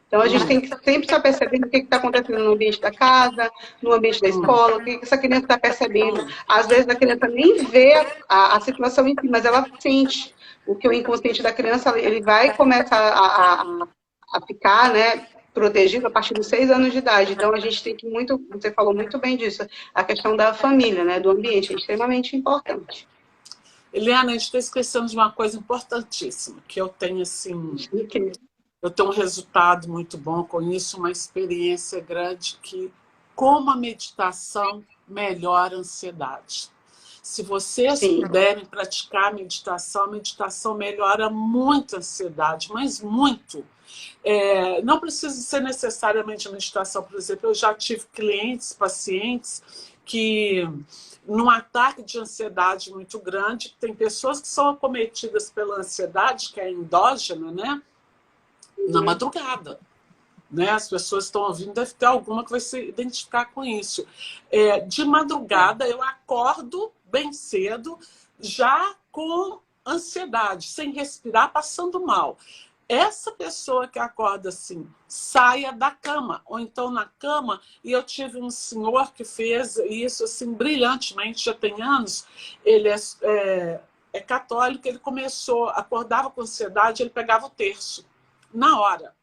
Então, a gente tem que sempre estar percebendo o que está acontecendo no ambiente da casa, no ambiente da escola, o que essa criança está percebendo. Às vezes, a criança nem vê a situação em si, mas ela sente. O que o inconsciente da criança, ele vai começar a ficar, né, protegido a partir dos 6 anos de idade. Então, a gente tem que você falou muito bem disso, a questão da família, né, do ambiente, é extremamente importante. Eliana, a gente está esquecendo de uma coisa importantíssima, que eu tenho, assim... Eu tenho um resultado muito bom com isso, uma experiência grande que, como a meditação melhora a ansiedade. Se vocês puderem praticar a meditação melhora muito a ansiedade, mas muito. Não precisa ser necessariamente a meditação, por exemplo, eu já tive clientes, pacientes, que num ataque de ansiedade muito grande, tem pessoas que são acometidas pela ansiedade, que é endógena, né? Na madrugada. Né? As pessoas estão ouvindo, deve ter alguma que vai se identificar com isso. De madrugada, eu acordo bem cedo, já com ansiedade, sem respirar, passando mal. Essa pessoa que acorda assim, saia da cama, ou então na cama, e eu tive um senhor que fez isso assim brilhantemente, já tem anos, ele é católico, ele acordava com ansiedade, ele pegava o terço, na hora.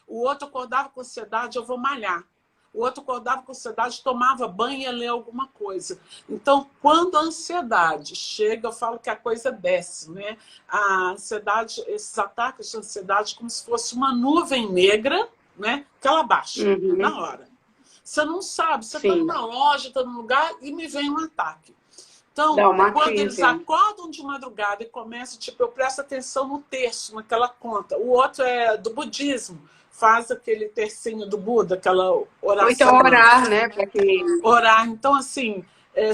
O outro acordava com ansiedade, eu vou malhar. O outro acordava com ansiedade, tomava banho e ia ler alguma coisa. Então, quando a ansiedade chega, eu falo que a coisa desce, né? A ansiedade, esses ataques de ansiedade, como se fosse uma nuvem negra, né? Que ela baixa, na hora. Você não sabe, você está numa loja, está num lugar e me vem um ataque. Então, quando eles acordam de madrugada e começam, tipo, eu presto atenção no terço, naquela conta. O outro é do budismo, faz aquele tercinho do Buda, aquela oração. Ou então orar, né? Orar. Então, assim,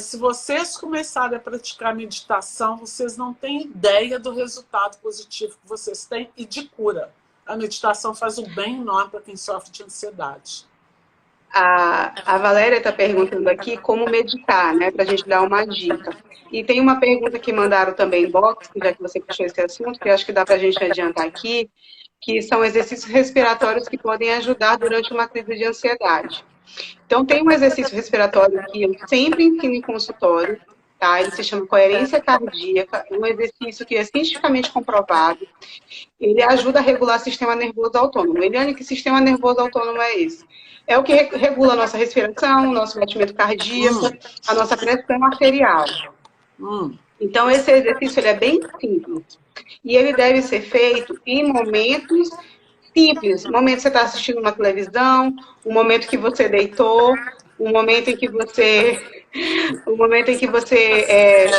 se vocês começarem a praticar meditação, vocês não têm ideia do resultado positivo que vocês têm e de cura. A meditação faz um bem enorme para quem sofre de ansiedade. A Valéria está perguntando aqui como meditar, né? Para a gente dar uma dica. E tem uma pergunta que mandaram também em box, já que você puxou esse assunto, que eu acho que dá para a gente adiantar aqui, que são exercícios respiratórios que podem ajudar durante uma crise de ansiedade. Então, tem um exercício respiratório que eu sempre ensino em consultório, tá? Ele se chama coerência cardíaca, um exercício que é cientificamente comprovado. Ele ajuda a regular o sistema nervoso autônomo. Eliane, que sistema nervoso autônomo é esse? É o que regula a nossa respiração, o nosso batimento cardíaco, a nossa pressão arterial. Então, esse exercício ele é bem simples. E ele deve ser feito em momentos simples. No momento que você está assistindo uma televisão, o momento que você deitou, o momento em que você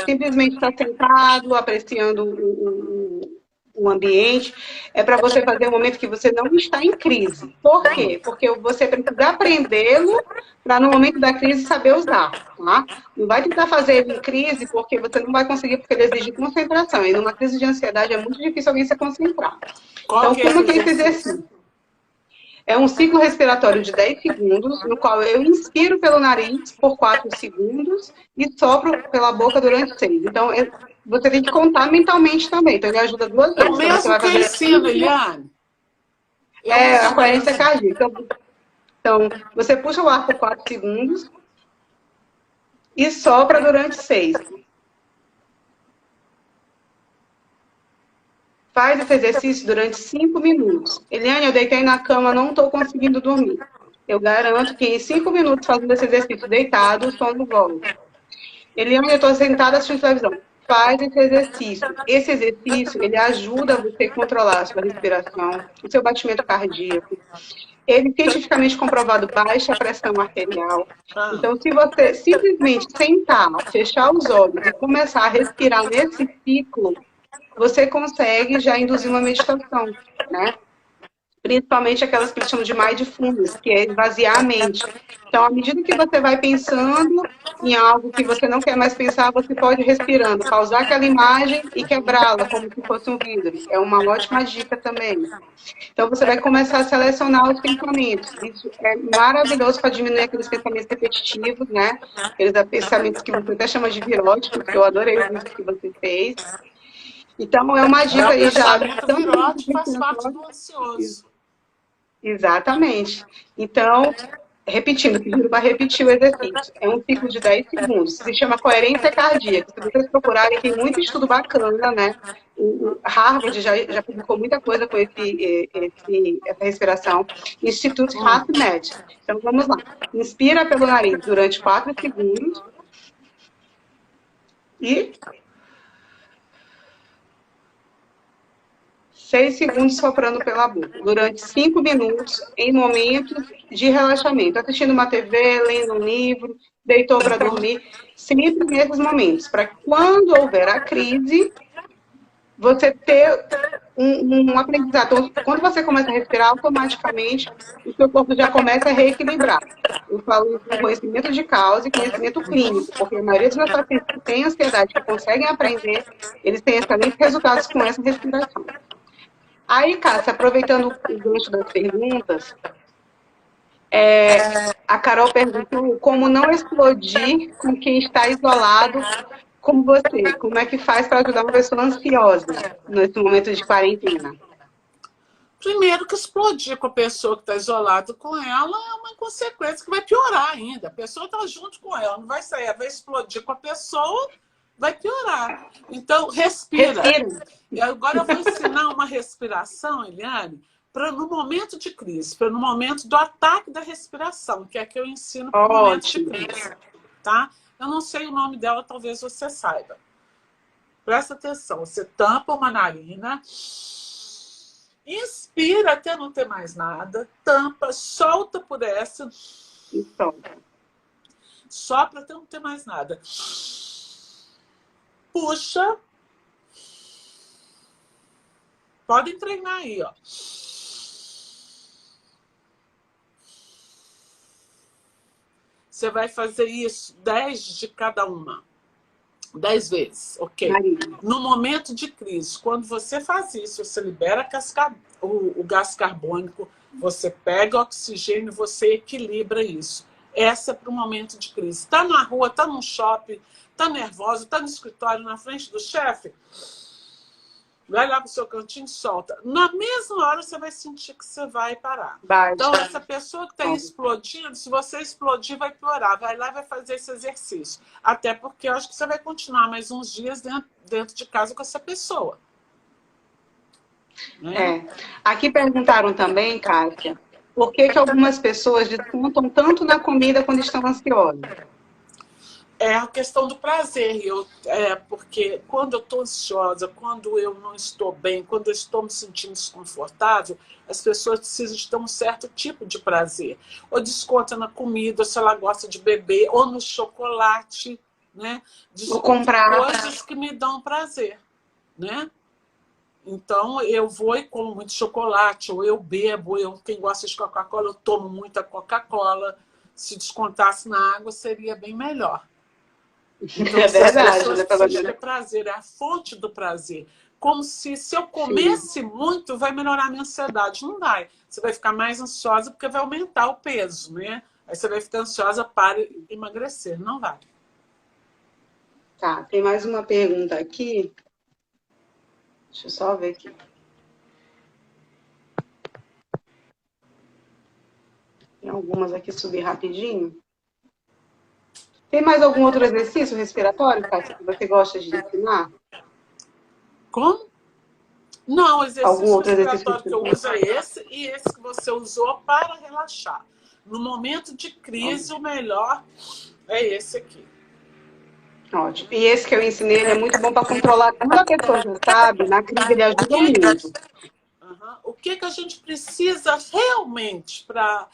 simplesmente está sentado, apreciando o ambiente, é para você fazer um momento que você não está em crise. Por quê? Porque você precisa aprendê-lo para no momento da crise saber usar, tá? Não vai tentar fazer ele em crise porque você não vai conseguir, porque ele exige concentração. E numa crise de ansiedade é muito difícil alguém se concentrar. Então, como que é esse exercício? É um ciclo respiratório de 10 segundos, no qual eu inspiro pelo nariz por 4 segundos e sopro pela boca durante 6. Então, você tem que contar mentalmente também. Então, ele ajuda duas É o vezes. Então, você mesmo vai que eu fazer ensino, Eliane. Eu a uso coerência mesmo. cardíaca. Então, você puxa o ar por 4 segundos e sopra durante 6. Faz esse exercício durante 5 minutos. Eliane, eu deitei na cama, não estou conseguindo dormir. Eu garanto que em 5 minutos fazendo esse exercício deitado, o sono volta. Eliane, eu estou sentada assistindo televisão. Faz esse exercício. Esse exercício, ele ajuda você a controlar a sua respiração, o seu batimento cardíaco. Ele, cientificamente comprovado, baixa a pressão arterial. Ah, Então, se você simplesmente sentar, fechar os olhos e começar a respirar nesse ciclo, você consegue já induzir uma meditação, né? Principalmente aquelas que eles chamam de mindfulness, que é esvaziar a mente. Então, à medida que você vai pensando em algo que você não quer mais pensar, você pode ir respirando, pausar aquela imagem e quebrá-la como se fosse um vidro. É uma ótima dica também. Então, você vai começar a selecionar os pensamentos. Isso é maravilhoso para diminuir aqueles pensamentos repetitivos, né? Aqueles pensamentos que você até chama de viróticos, que eu adorei o vídeo que você fez. Então, é uma é dica o aí já, pensamento tanto virote, faz parte do ansioso. exatamente. Então, repetindo, pedindo para repetir o exercício. É um ciclo de 10 segundos. Se chama coerência cardíaca. Se vocês procurarem, tem muito estudo bacana, né? O Harvard já publicou muita coisa com essa respiração. Instituto HeartMath. Então, vamos lá. Inspira pelo nariz durante 4 segundos e 6 segundos soprando pela boca, durante 5 minutos, em momentos de relaxamento. Assistindo uma TV, lendo um livro, deitou para dormir, sempre nesses momentos, para quando houver a crise, você ter um aprendizado. Então, quando você começa a respirar, automaticamente o seu corpo já começa a reequilibrar. Eu falo isso com conhecimento de causa e conhecimento clínico, porque a maioria dos meus pacientes que têm ansiedade, que conseguem aprender, eles têm excelentes resultados com essa respiração. Aí, Cássia, aproveitando o gancho das perguntas, a Carol perguntou como não explodir com quem está isolado como você. Como é que faz para ajudar uma pessoa ansiosa nesse momento de quarentena? Primeiro que explodir com a pessoa que está isolada com ela é uma consequência que vai piorar ainda. A pessoa está junto com ela, não vai sair, vai explodir com a pessoa, vai piorar. Então, respira. Respira. E agora eu vou ensinar uma respiração, Eliane, para no momento de crise, para no momento do ataque da respiração, que é que eu ensino para o momento de crise. Tá? Eu não sei o nome dela, talvez você saiba. Presta atenção, você tampa uma narina, inspira até não ter mais nada, tampa, solta por essa, sopra até não ter mais nada. Puxa. Podem treinar aí, ó. Você vai fazer isso 10 de cada uma. 10 vezes, ok? No momento de crise, quando você faz isso, você libera o gás carbônico, você pega o oxigênio, você equilibra isso. Essa é para o momento de crise. Está na rua, está no shopping, está nervosa, está no escritório, na frente do chefe, vai lá para o seu cantinho e solta. Na mesma hora você vai sentir que você vai parar. Então, essa pessoa que está explodindo, se você explodir, vai piorar. Vai lá e vai fazer esse exercício. Até porque eu acho que você vai continuar mais uns dias dentro de casa com essa pessoa. Né? Aqui perguntaram também, Kátia, por que algumas pessoas descontam tanto na comida quando estão ansiosas? É a questão do prazer, porque quando eu estou ansiosa, quando eu não estou bem, quando eu estou me sentindo desconfortável, as pessoas precisam de ter um certo tipo de prazer. Ou desconta na comida, ou se ela gosta de beber, ou no chocolate, né? Desconta comprar coisas que me dão prazer, né? Então, eu vou e como muito chocolate, ou eu bebo, quem gosta de Coca-Cola, eu tomo muita Coca-Cola. Se descontasse na água, seria bem melhor. Então, é verdade, as pessoas precisam de prazer, é a fonte do prazer. como se eu comesse muito, vai melhorar a minha ansiedade. Não vai. Você vai ficar mais ansiosa porque vai aumentar o peso, né? Aí você vai ficar ansiosa para emagrecer. Não vai. Tá, tem mais uma pergunta aqui. Deixa eu só ver aqui. Tem algumas aqui, subir rapidinho. Tem mais algum outro exercício respiratório, Cássia, que você gosta de ensinar? Como? Não, o Algum exercício outro exercício respiratório que eu respiratório? uso é esse e esse que você usou para relaxar. No momento de crise, o melhor é esse aqui. Ótimo. E esse que eu ensinei, ele é muito bom para controlar. Quando a pessoa já sabe, na crise ele ajuda muito. O que a gente precisa realmente para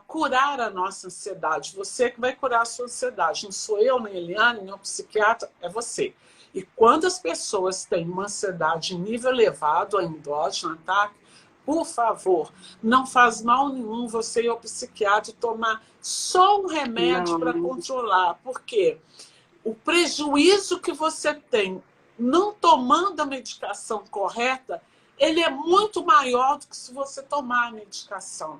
curar a nossa ansiedade? Você que vai curar a sua ansiedade. Não sou eu, nem Eliane, nem o psiquiatra, é você. E quando as pessoas têm uma ansiedade em nível elevado, a endógena, ataque, por favor, não faz mal nenhum você ir ao psiquiatra e tomar só um remédio para Não. controlar. Por quê? O prejuízo que você tem não tomando a medicação correta, ele é muito maior do que se você tomar a medicação.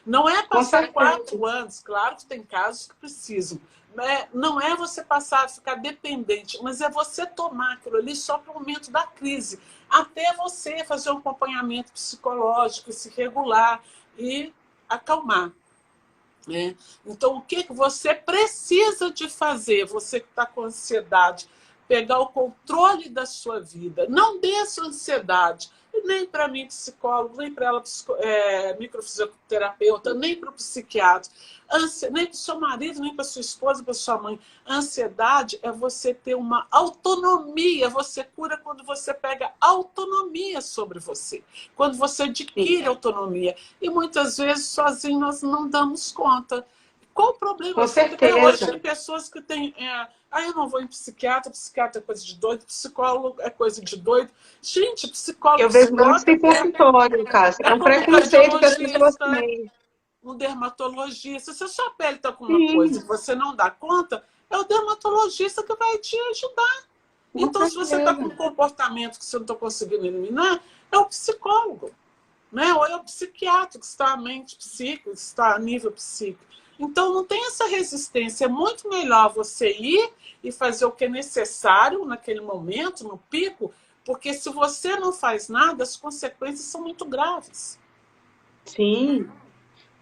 Não é passar 4 anos, claro que tem casos que precisam, né? Não é você passar a ficar dependente, mas é você tomar aquilo ali só para o momento da crise, até você fazer um acompanhamento psicológico, se regular e acalmar. Né? Então, o que você precisa de fazer, você que está com ansiedade, pegar o controle da sua vida. Não dê essa ansiedade, nem para mim, psicólogo, nem para ela, microfisioterapeuta, nem para o psiquiatra, nem para o seu marido, nem para sua esposa, para sua mãe. A ansiedade é você ter uma autonomia. Você cura quando você pega autonomia sobre você, quando você adquire autonomia. E muitas vezes sozinho nós não damos conta. Qual o problema? Com Eu sei que até certeza. hoje tem pessoas que têm... eu não vou em psiquiatra, psiquiatra é coisa de doido, psicólogo é coisa de doido. Gente, psicólogo... Eu vejo muito em consultório, Cássia. É um como preconceito que as pessoas cardiologista, têm. um dermatologista. Se a sua pele está com uma Sim, coisa e você não dá conta, é o dermatologista que vai te ajudar. com Então, se você está com um certeza. comportamento que você não está conseguindo eliminar, é o psicólogo, né? Ou é o psiquiatra, que está a mente psíquica, que está a nível psíquico. Então, não tem essa resistência. É muito melhor você ir e fazer o que é necessário naquele momento, no pico, porque se você não faz nada, as consequências são muito graves. Sim.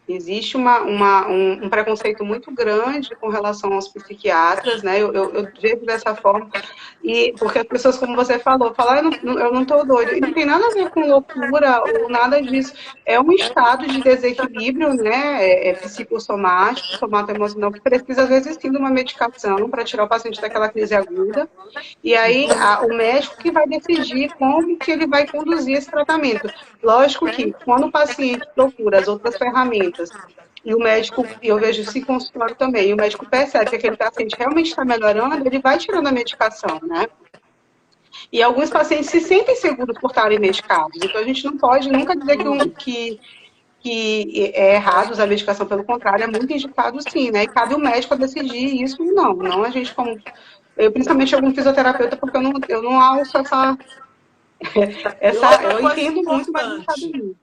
Existe um preconceito muito grande com relação aos psiquiatras, né? Eu vejo dessa forma, e porque as pessoas, como você falou, falam, eu não estou doido. E não tem nada a ver com loucura ou nada disso. É um estado de desequilíbrio, né? Psicossomático, somatoemocional, que precisa, às vezes, sim, de uma medicação para tirar o paciente daquela crise aguda. E aí, o médico que vai decidir como que ele vai conduzir esse tratamento. Lógico que, quando o paciente procura as outras ferramentas, e o médico, e eu vejo isso em consultório também, e o médico percebe que aquele paciente realmente está melhorando, ele vai tirando a medicação, né? E alguns pacientes se sentem seguros por estarem medicados. Então, a gente não pode nunca dizer que é errado usar a medicação, pelo contrário, é muito indicado sim, né? E cabe o médico decidir isso ou não. Não a gente como... Eu, principalmente, algum fisioterapeuta, porque eu não alço E outra eu coisa entendo muito, mas não cabe importante, a mim.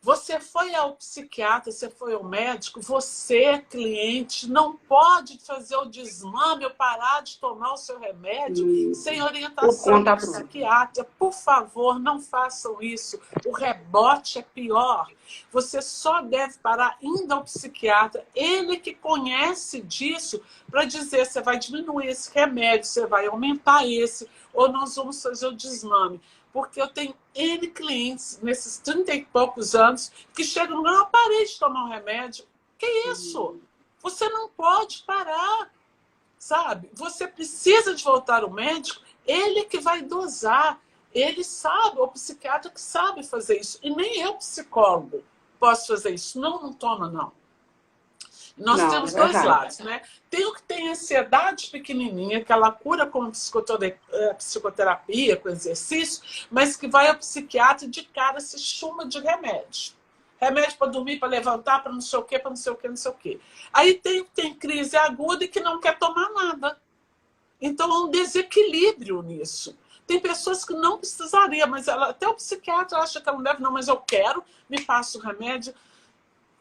você foi ao psiquiatra, você foi ao médico, você, cliente, não pode fazer o desmame ou parar de tomar o seu remédio sem Por orientação do conta própria. psiquiatra. Por favor, não façam isso. O rebote é pior. Você só deve parar indo ao psiquiatra. Ele que conhece disso para dizer, você vai diminuir esse remédio, você vai aumentar esse, ou nós vamos fazer o desmame. Porque eu tenho N clientes nesses 30 e poucos anos que chegam, não, eu parei de tomar um remédio. Que isso? Você não pode parar, sabe? Você precisa de voltar ao médico, ele que vai dosar. Ele sabe, o psiquiatra que sabe fazer isso. E nem eu, psicólogo, posso fazer isso. Não, não toma, não. Nós Não, temos é dois verdade. lados, né? Tem o que tem ansiedade pequenininha, que ela cura com psicoterapia, com exercício, mas que vai ao psiquiatra de cara se chuma de remédio. Remédio para dormir, para levantar, para não sei o quê, para não sei o quê, não sei o quê. Aí tem crise aguda e que não quer tomar nada. Então, há um desequilíbrio nisso. Tem pessoas que não precisariam, mas até o psiquiatra acha que ela não deve, não, mas eu quero, me passa o remédio.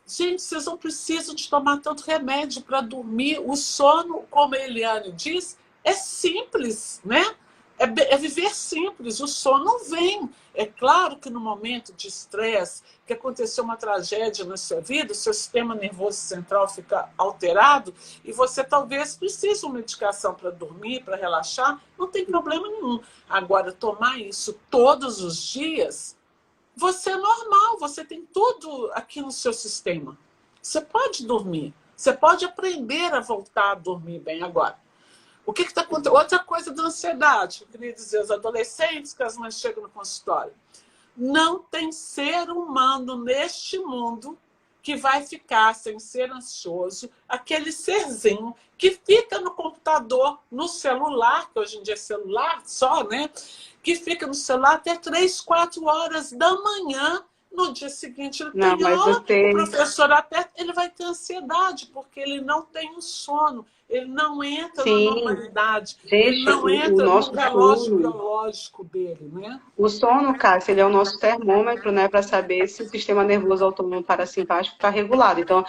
Gente, vocês não precisam de tomar tanto remédio para dormir. O sono, como a Eliane diz, é simples, né? É viver simples. O sono vem. É claro que no momento de estresse, que aconteceu uma tragédia na sua vida, o seu sistema nervoso central fica alterado e você talvez precise de uma medicação para dormir, para relaxar, não tem problema nenhum. Agora, tomar isso todos os dias, você é normal, você tem tudo aqui no seu sistema. Você pode dormir, você pode aprender a voltar a dormir bem agora. O que está acontecendo? Outra coisa da ansiedade, eu queria dizer, os adolescentes que as mães chegam no consultório. Não tem ser humano neste mundo que vai ficar sem ser ansioso, aquele serzinho que fica no computador, no celular, que hoje em dia é celular só, né? Que fica no celular até 3, 4 horas da manhã. No dia seguinte ele Não, tem mas aula, você... o professor aperta, ele vai ter ansiedade, porque ele não tem o sono, ele não entra na Sim, normalidade, ele gente, não o entra no nosso relógio sono... biológico dele, né? O sono, Cássia, ele é o nosso termômetro, né, para saber se o sistema nervoso autônomo parasimpático está regulado. Então,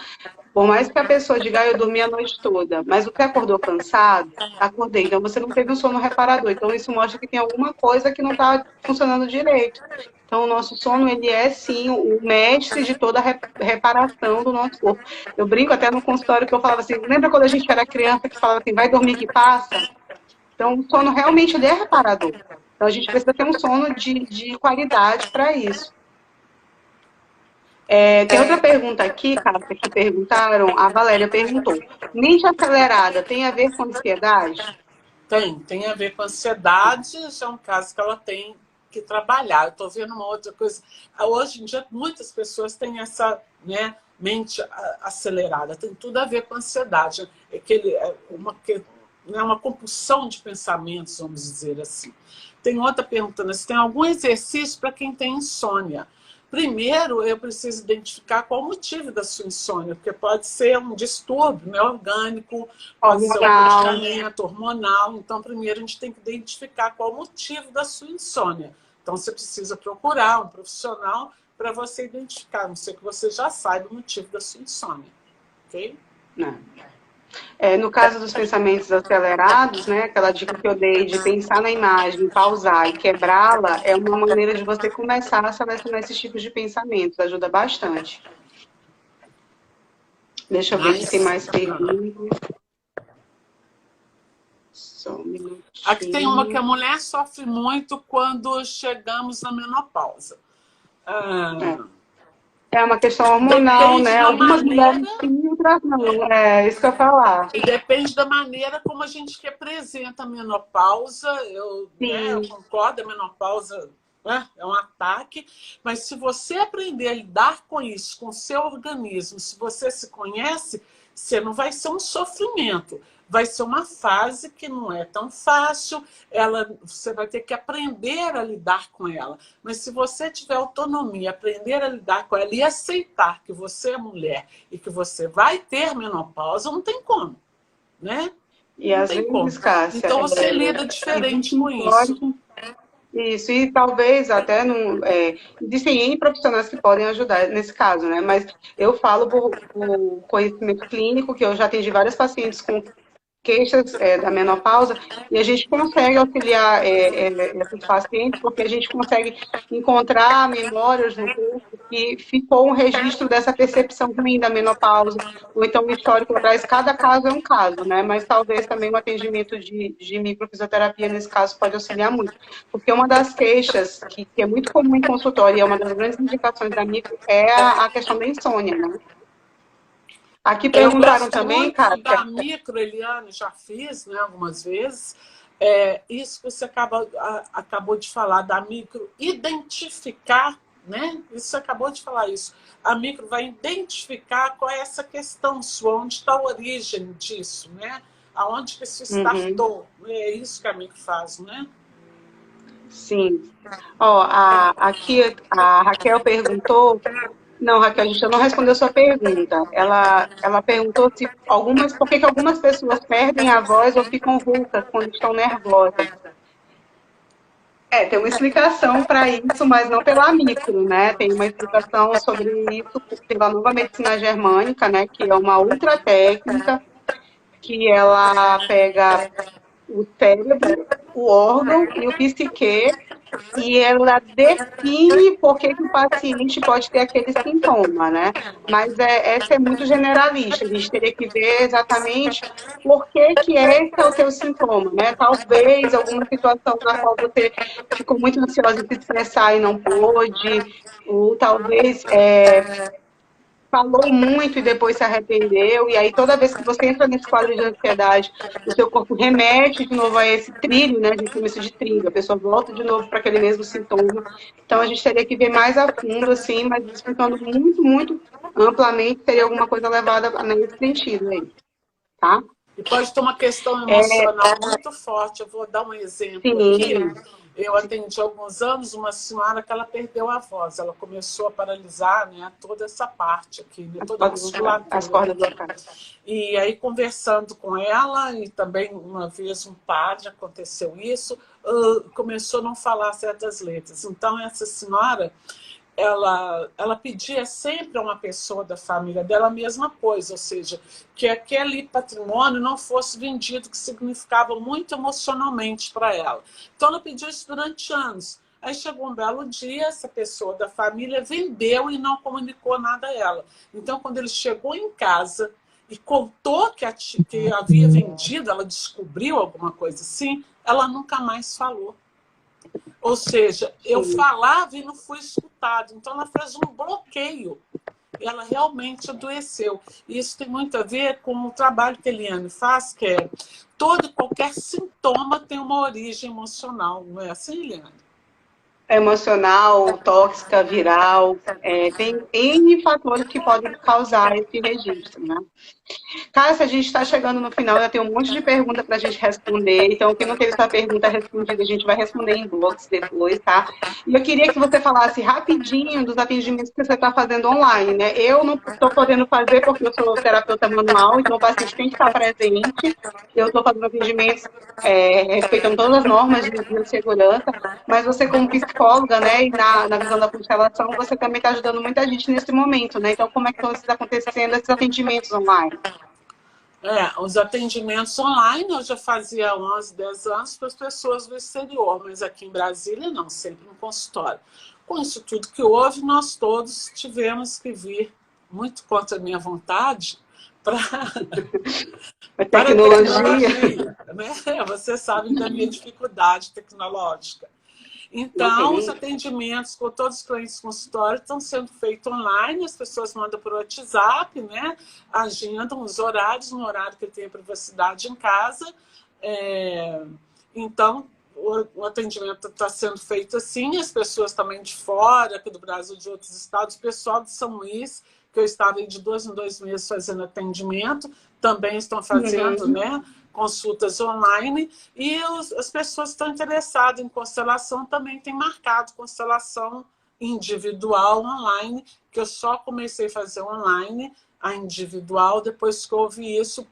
por mais que a pessoa diga, eu dormi a noite toda, mas você acordou cansado? Acordei. Então, você não teve um sono reparador. Então, isso mostra que tem alguma coisa que não está funcionando direito. Então, o nosso sono, ele é, sim, o mestre de toda a reparação do nosso corpo. Eu brinco até no consultório que eu falava assim, lembra quando a gente era criança que falava assim, vai dormir que passa? Então, o sono realmente ele é reparador. Então, a gente precisa ter um sono de qualidade para isso. Tem outra pergunta aqui, cara, que perguntaram, a Valéria perguntou, mente acelerada tem a ver com ansiedade? Tem a ver com ansiedade, já é um caso que ela tem que trabalhar. Eu estou vendo uma outra coisa. Hoje em dia, muitas pessoas têm essa, né, mente acelerada, tem tudo a ver com ansiedade. Uma compulsão de pensamentos, vamos dizer assim. Tem outra perguntando se tem algum exercício para quem tem insônia. Primeiro, eu preciso identificar qual o motivo da sua insônia, porque pode ser um distúrbio, né, orgânico, pode ser um Hormonal. medicamento hormonal. Então, primeiro, a gente tem que identificar qual o motivo da sua insônia. Então, você precisa procurar um profissional para você identificar, não sei que você já saiba o motivo da sua insônia. Ok? Não. No caso dos pensamentos acelerados, né, aquela dica que eu dei de pensar na imagem, pausar e quebrá-la, é uma maneira de você começar a selecionar esses tipos de pensamentos, ajuda bastante. Deixa eu ver se tem mais perguntas. Só um minutinho. Aqui tem uma que a mulher sofre muito quando chegamos na menopausa. É uma questão hormonal, Depende né? da Algumas maneira, mulheres sim, outras não. É isso que eu ia falar. e depende da maneira como a gente representa a menopausa. Eu concordo, a menopausa, né, é um ataque, mas se você aprender a lidar com isso, com o seu organismo, se você se conhece, você não vai ser um sofrimento. Vai ser uma fase que não é tão fácil, você vai ter que aprender a lidar com ela. Mas se você tiver autonomia, aprender a lidar com ela e aceitar que você é mulher e que você vai ter menopausa, não tem como, né? E Não às tem como. vezes, Cássia, Então você lida diferente com isso. Isso, e talvez até não. Existem N profissionais que podem ajudar nesse caso, né? Mas eu falo por conhecimento clínico, que eu já atendi vários pacientes com queixas da menopausa, e a gente consegue auxiliar esses pacientes, porque a gente consegue encontrar memórias no corpo que ficou um registro dessa percepção ruim da menopausa, ou então o histórico atrás, cada caso é um caso, né? Mas talvez também o atendimento de microfisioterapia, nesse caso, pode auxiliar muito. Porque uma das queixas que é muito comum em consultório, e é uma das grandes indicações da micro, é a questão da insônia, né? Aqui perguntaram também, Kátia. Kátia. Da micro, Eliane, já fiz, né, algumas vezes. Isso que você acabou de falar, da micro identificar, né? Você acabou de falar isso. A micro vai identificar qual é essa questão sua, onde está a origem disso, né? Aonde que isso startou. É isso que a micro faz, né? Sim. Aqui a Raquel perguntou Não, Raquel, a gente não respondeu a sua pergunta. Ela perguntou se por que que algumas pessoas perdem a voz ou ficam roucas quando estão nervosas. Tem uma explicação para isso, mas não pela micro, né? Tem uma explicação sobre isso pela nova medicina germânica, né? Que é uma ultra técnica que ela pega o cérebro, o órgão e o psique e ela define por que que o paciente pode ter aquele sintoma, né? Mas essa é muito generalista, a gente teria que ver exatamente por que que esse é o teu sintoma, né? Talvez alguma situação na qual você ficou muito ansiosa de se expressar e não pôde, ou talvez falou muito e depois se arrependeu, e aí toda vez que você entra nesse quadro de ansiedade, o seu corpo remete de novo a esse trilho, né? A gente chama isso de trilho, a pessoa volta de novo para aquele mesmo sintoma. Então a gente teria que ver mais a fundo, assim, mas explicando muito, muito amplamente, teria alguma coisa levada nesse sentido aí, tá? E pode ter uma questão emocional muito forte. Eu vou dar um exemplo aqui. Eu atendi há alguns anos uma senhora que ela perdeu a voz. Ela começou a paralisar, né, toda essa parte aqui, né, toda a musculatura. As cordas vocais. E aí, conversando com ela, e também uma vez um padre, aconteceu isso, começou a não falar certas letras. Então, essa senhora, ela pedia sempre a uma pessoa da família dela a mesma coisa, ou seja, que aquele patrimônio não fosse vendido, que significava muito emocionalmente para ela. Então ela pediu isso durante anos. Aí chegou um belo dia, essa pessoa da família vendeu e não comunicou nada a ela. Então quando ele chegou em casa e contou que havia vendido, ela descobriu alguma coisa assim, ela nunca mais falou. Ou seja, eu falava e não fui escutado. Então ela fez um bloqueio. Ela realmente adoeceu. E isso tem muito a ver com o trabalho que a Eliane faz, que é todo e qualquer sintoma tem uma origem emocional. Não é assim, Eliane? Emocional, tóxica, viral, tem N fatores que podem causar esse registro, né? Cássia, a gente está chegando no final, eu tenho um monte de pergunta para a gente responder, então quem não teve sua pergunta respondida, a gente vai responder em box depois, tá? E eu queria que você falasse rapidinho dos atendimentos que você está fazendo online, né? Eu não estou podendo fazer porque eu sou terapeuta manual, então o paciente tem que estar presente, eu estou fazendo atendimentos respeitando todas as normas de biossegurança, mas você como psicóloga, né, e na visão da constelação, você também está ajudando muita gente nesse momento, né? Então como é que estão acontecendo esses atendimentos online? Os atendimentos online eu já fazia há 11, 10 anos para as pessoas do exterior, mas aqui em Brasília não, sempre no consultório. Com isso tudo que houve, nós todos tivemos que vir, muito contra a minha vontade, para a tecnologia, né? Vocês sabem da minha dificuldade tecnológica. Então, os atendimentos com todos os clientes do consultório estão sendo feitos online, as pessoas mandam por WhatsApp, né? Agendam os horários, no horário que tem privacidade em casa. Então, o atendimento está sendo feito assim, as pessoas também de fora, aqui do Brasil, de outros estados, o pessoal de São Luís, que eu estava aí de 2 em 2 meses fazendo atendimento, também estão fazendo, né? Consultas online, e as pessoas que estão interessadas em constelação também têm marcado constelação individual online, que eu só comecei a fazer online, a individual, depois que houve isso,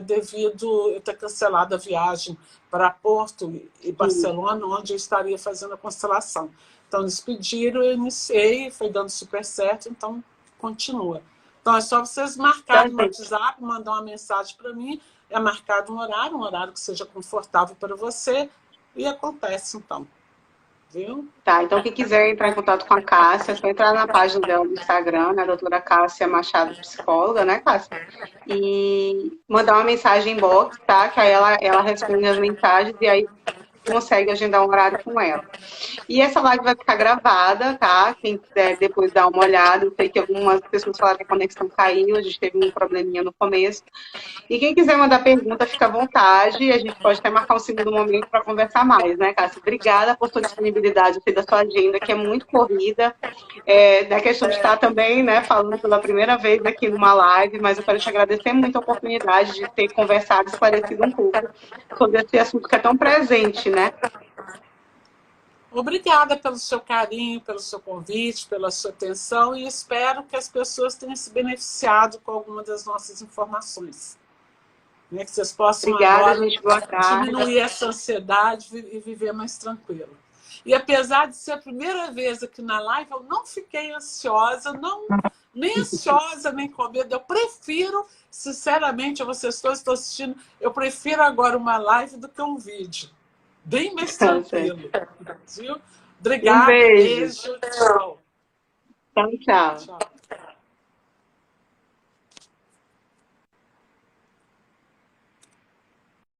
devido eu ter cancelado a viagem para Porto e Barcelona, onde eu estaria fazendo a constelação. Então eles pediram, eu iniciei, foi dando super certo, então continua. Então é só vocês marcarem no WhatsApp, mandar uma mensagem para mim, é marcado um horário que seja confortável para você, e acontece, então. Viu? Tá, então quem quiser entrar em contato com a Cássia, é só entrar na página dela do Instagram, né, doutora Cássia Machado, psicóloga, né, Cássia? E mandar uma mensagem em box, tá? Que aí ela responde as mensagens e aí consegue agendar um horário com ela. E essa live vai ficar gravada, tá? Quem quiser depois dar uma olhada, eu sei que algumas pessoas falaram que a conexão caiu, a gente teve um probleminha no começo. E quem quiser mandar pergunta, fica à vontade, a gente pode até marcar um segundo momento para conversar mais, né, Cássia? Obrigada por sua disponibilidade, eu sei da sua agenda, que é muito corrida, da questão de estar também, né, falando pela primeira vez aqui numa live, mas eu quero te agradecer muito a oportunidade de ter conversado, esclarecido um pouco sobre esse assunto que é tão presente, né? Obrigada pelo seu carinho, pelo seu convite, pela sua atenção e espero que as pessoas tenham se beneficiado com alguma das nossas informações. Né? Que vocês possam Obrigada, agora gente. Boa tarde. diminuir essa ansiedade e viver mais tranquilo. E apesar de ser a primeira vez aqui na live, eu não fiquei ansiosa, nem ansiosa, nem com medo. Eu prefiro, sinceramente, vocês todos estão assistindo, eu prefiro agora uma live do que um vídeo. Bem mais tranquilo. Viu? Obrigada, beijo. beijo. Tchau. Tchau, tchau. Tchau.